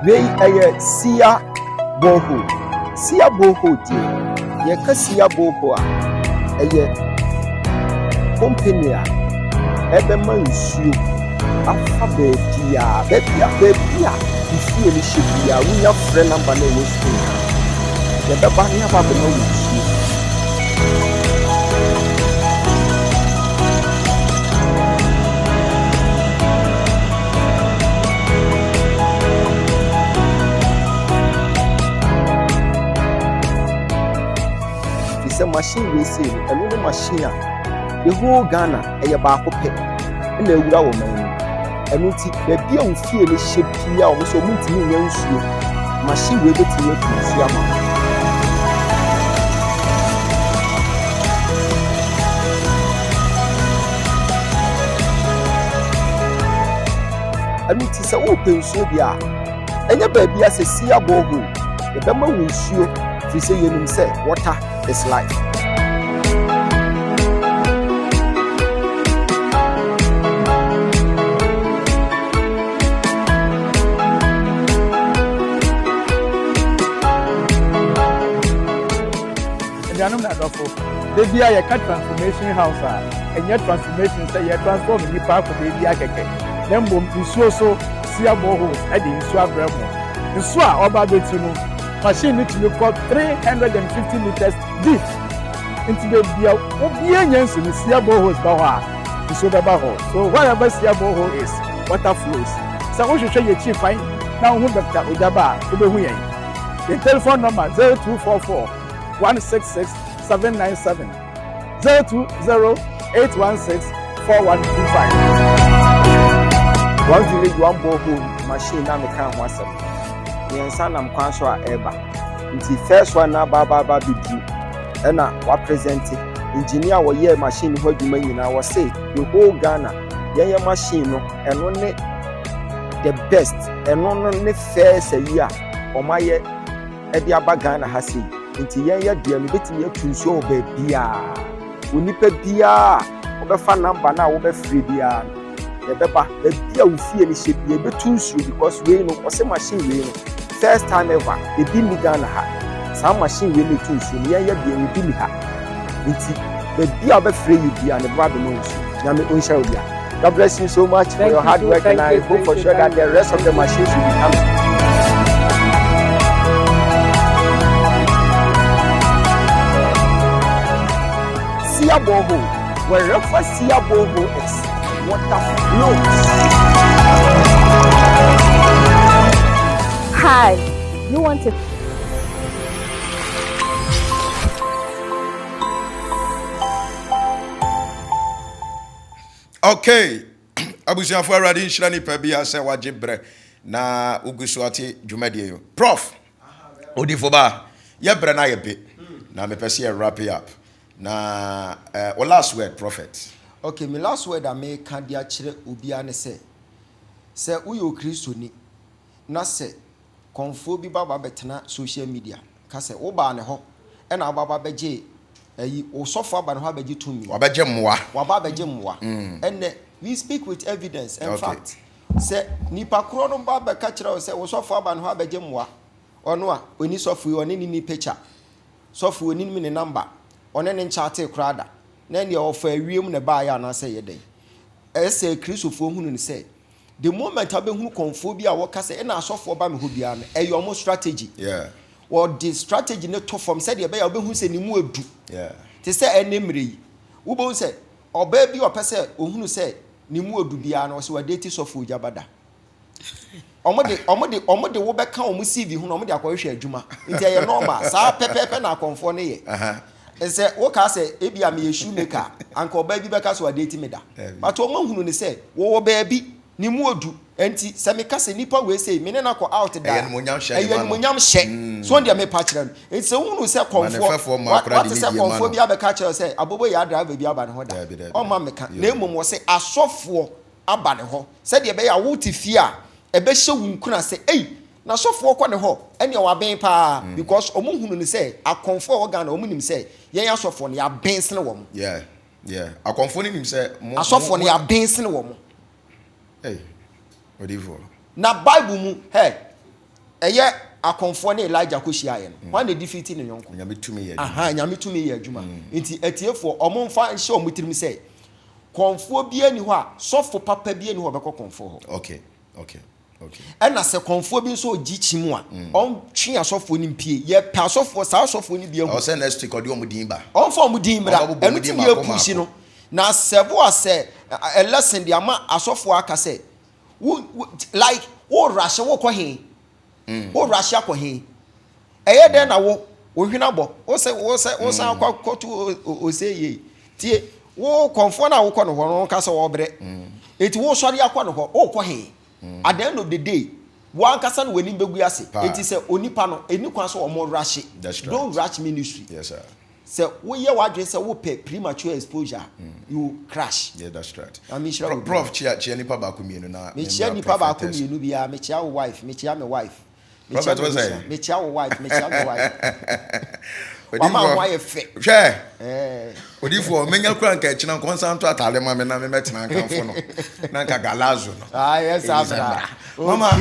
Wei sia boho die ye ka sia boho a company a ebe man nsuo afa bebia nsuo ni shibia wunya frɛ number na wo school ye beba ni aba be na wo nsuo machine we say and no machine the whole Ghana a baako pe and the wura woman and we the beer we feel the shape here almost so multi machine we get to and it is a open so bia enya baby as a sea boho the bema will show if you say you say water is life. Baby, I can't transformation house and your transformation say you transform in the park of baby. I can. Then boom, you so see a boreholes at the Insua Bremo. Insua Oba Betino machine need to look up 350 meters deep into the beer. Obians in the Sia boreholes Bawa, the Soda Baho. So whatever Sia borehole is, water flows. So we should show you cheap fine. Now who Dr. Ogyaba, the telephone number 0244 166 797 020 816 4125. One village, one borehole machine, now me can't once. Me and son, I'm conscious ever. It's the first one now, Baba Bidu. And now, what presented engineer or year machine, what you mean, I was say, the whole Ghana, yeah, machine, and only the best, and only first a year, or my year, Ogyaba Ghana has seen. Into yeah, dear, me betting you to show baby. We need baby, over fan number now, over free beer. The pepper, the beer will see any shape, you be too soon because we know what's a machine we know. First time ever, the Billy Ghana. Some machine really too soon, yeah, we Billy ha. The beer be free you be and the brother knows. Yami Unsha. God bless you so much for your hard work, and I hope for sure that the rest of the machines will be coming. Sia borehole, wherever Sia borehole is, water flows. Hi, you want to? Okay, abusia for already shirani pebia say wajibre na ugusuati jumedie yo. Prof, odifoba, ye bre na ye be. Na me pese wrap it up. Na last word, Prophet. Okay, my last word I make can dia chire ubia ne say uyo Kristo ni na say konfo bi baba betena social media ka say wo ba ne ho e na baba beje ayi osofo aba ne ho abeje tumi wa beje mwa and we speak with evidence and fact say nipa kro no baba ka chire say osofo aba ne ho abeje mwa ono a oni sofo oni ni picture sofo oni ni number one ne nchate krada na ne ofa awiem ne ba ya na say yeden ese kristofo hunu ni say the moment abehunu konfo bi a woka say na asofo ba me ho bia no e your strategy or the strategy ne to from say the be ya obehunu say ni mu adu te say enemre yi wo bo say oba bi opese ohunu say ni mu adu bia no so wadeti sofo Ogyaba omode wo beka omu CV hu no omode akwahwe adwuma nti ye normal saa pepepe na konfo ne ye say woka say ebi am ye shoemaker anka oba bi beka so wadeti me da but o mahunu ni say wo ba bi ni mu odu enti se me ka say nipa we say me ne na ko out da ayen monyam hye so ndia me pa kire no enti se hunu say konfo what say konfo bi abeka kire say abobo ya driver bi aba ne ho da o ma me ka na emom wo say asofo aba ne ho say de be ya wo ti fi a ebe hye wunkuna say na sofo ko ne ho ene wa ben pa because omo hunu ni say akonfo wo Ghana omo nim say yen asofo ne ya ben sene wo mo akonfo ni nim say asofo ne ya ben sene wo mo odivo na Bible mu eye akonfo ne Elijah ko hia ye no wan dey defeat ne yonko nyame tumi ye nyame tumi ye adwuma nti etiefo omo mfa nhye omo tirim say konfo bia ni ho a sofo papa bia ni ho beko konfo ho okay and as a konfo bi so gichimu a on twe asofo ni mpie ye pa asofo sa asofo ni bia hu o say next week odi omudin ba on for omudin bra enu ti ye push no na sebo ase a lesson di ama asofo aka say like wo rush wo ko he wo rush ko he eye den na wo ohwinabo wo say akwa to o say ye tie wo konfo na wo kɔ no ho no ka so wo bre eti wo sɔre akɔ no ho o kɔ he at the end of the day one kasa no wani begu ase eti say onipa no eni kwan so o mo rush don't rush ministry. Yes sir. So we hear what you say we pay premature exposure you crash. Yeah, that's right. Prof chia nipa ba ku mienu na me chia nipa ba ku mienu bia me chia wife me chia my wife. Prophet was say me chia wife me chia my wife. Mama why fe. Hwe. Odifo menya kura nka china konsanto atale ma me na me metina nkanfo no. Na nka galazo no. Ah yes abra. Mama.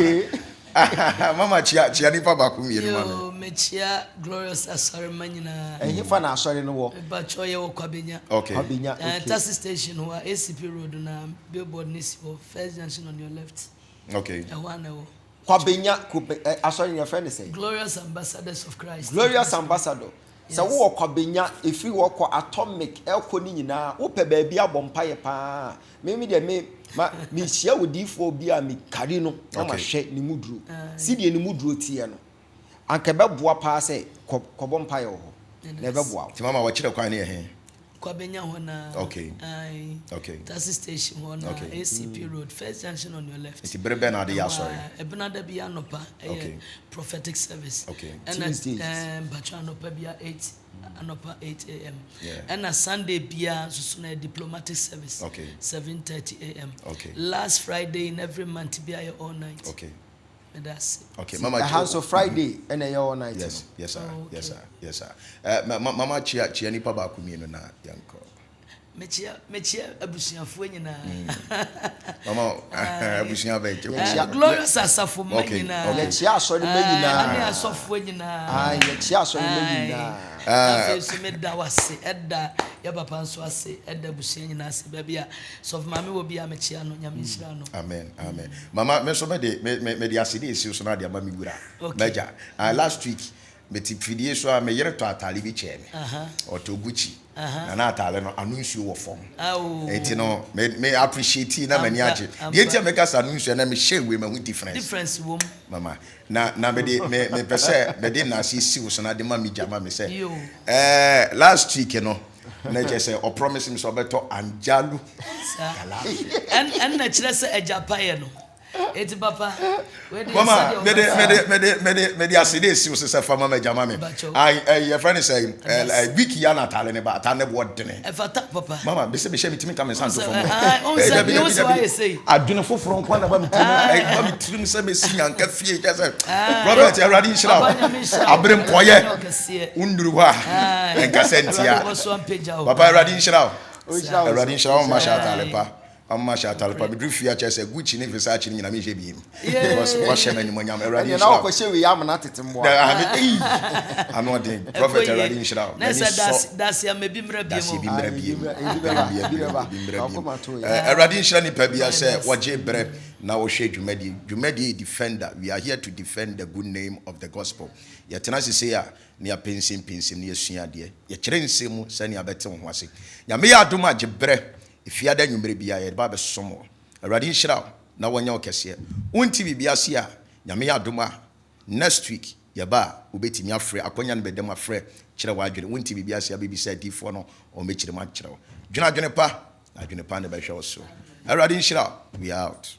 Mama chia nipa ba ku mienu ma me. Yo me chia glorious asori manyina. Ehi fa na asori no wo. Ba cho ye wo kwabenya. Okay. Kwabenya. Taxi station ho ACP road na billboard nisi ho first junction on your left. Okay. Kwabenya asori your friend say. Glorious ambassadors of Christ. Glorious ambassador. So wo kwabenya efi wo kwa atomic elko ni nyina wo pe ba bia bompa ye pa me de me hia wodifo bia me kare no na ma hwe ni muduro sidie ni muduro tie no anka beboa pa se kobompa ye ho na beboa ti mama wa kire kwan ne he kwabenya ho na okay taxi station ho na ACP road first junction on your left ti brebe na de ya sorry ebna bia nopa prophetic service and bacha nopa bia 8 anopa 8 a.m. and Sunday bia so na diplomatic service 7:30 a.m. Last Friday in every month bia all night that's okay mama hands of Friday and all night yes sir yes sir mama chia nipa ba ku mienu na yanko mechia abusuafo nyina mama abusuafo ba chia glorious asafo nyina chia asori nyina ani asofo nyina chia asori nyina afesu meda wase eda ya papa nso ase eda busia nyina ase bia sof mame wo bia mechia no nyame nhira no amen mama me so me de aside esi so na de mama mi wura meja last week me ti fidie so a me yere to atale bi che me otoguchi na atale no anunsuo wo fom enti no me appreciate na mani age de enti me kasa anunsuo na me share we ma hu difference wom mama na me de me pese me de na si so na de ma mi jama me say last week no na je say o promise me so beto anjalu and na kire say ajapaye no eti papa mama me de aside si so say fama me jama me your friend is saying week ya na tale ne ba ta ne bo dene e fata papa mama be say me share me timi come santo for me you know why I say adwene foforo nko na ba me trim say me si nyanka fie je say Robert Eradi Nshira abre mpoye unduru wa enka sentia papa Eradi Nshira ma sha tale pa amma sha talpa bi drifia chese Gucci ne Versace ni na me je bi because wa shema ni monyam Eradi na ko she we am na tetembo I'm not the prophet Eradi Nshira na that's ya mebi mra bi Eradi Nshira ni pa bia say waje bre na wo hwe dwumadi defender we are here to defend the good name of the gospel ya tena say ya ne ya pensim ne yesua de ya kire nsemu sani abete ho ase ya me ya adom age bre if you ada nwumre bia ye ba be somo Eradi Nshira na wonya okese wonti bibia se a nyame ya adoma next week ye ba obetimi afre akonya no bedem afre kire wa adwene wonti bibia se a bibi se difo no o mekire ma kire wo dwena pa ne be hwe wo so Eradi Nshira we out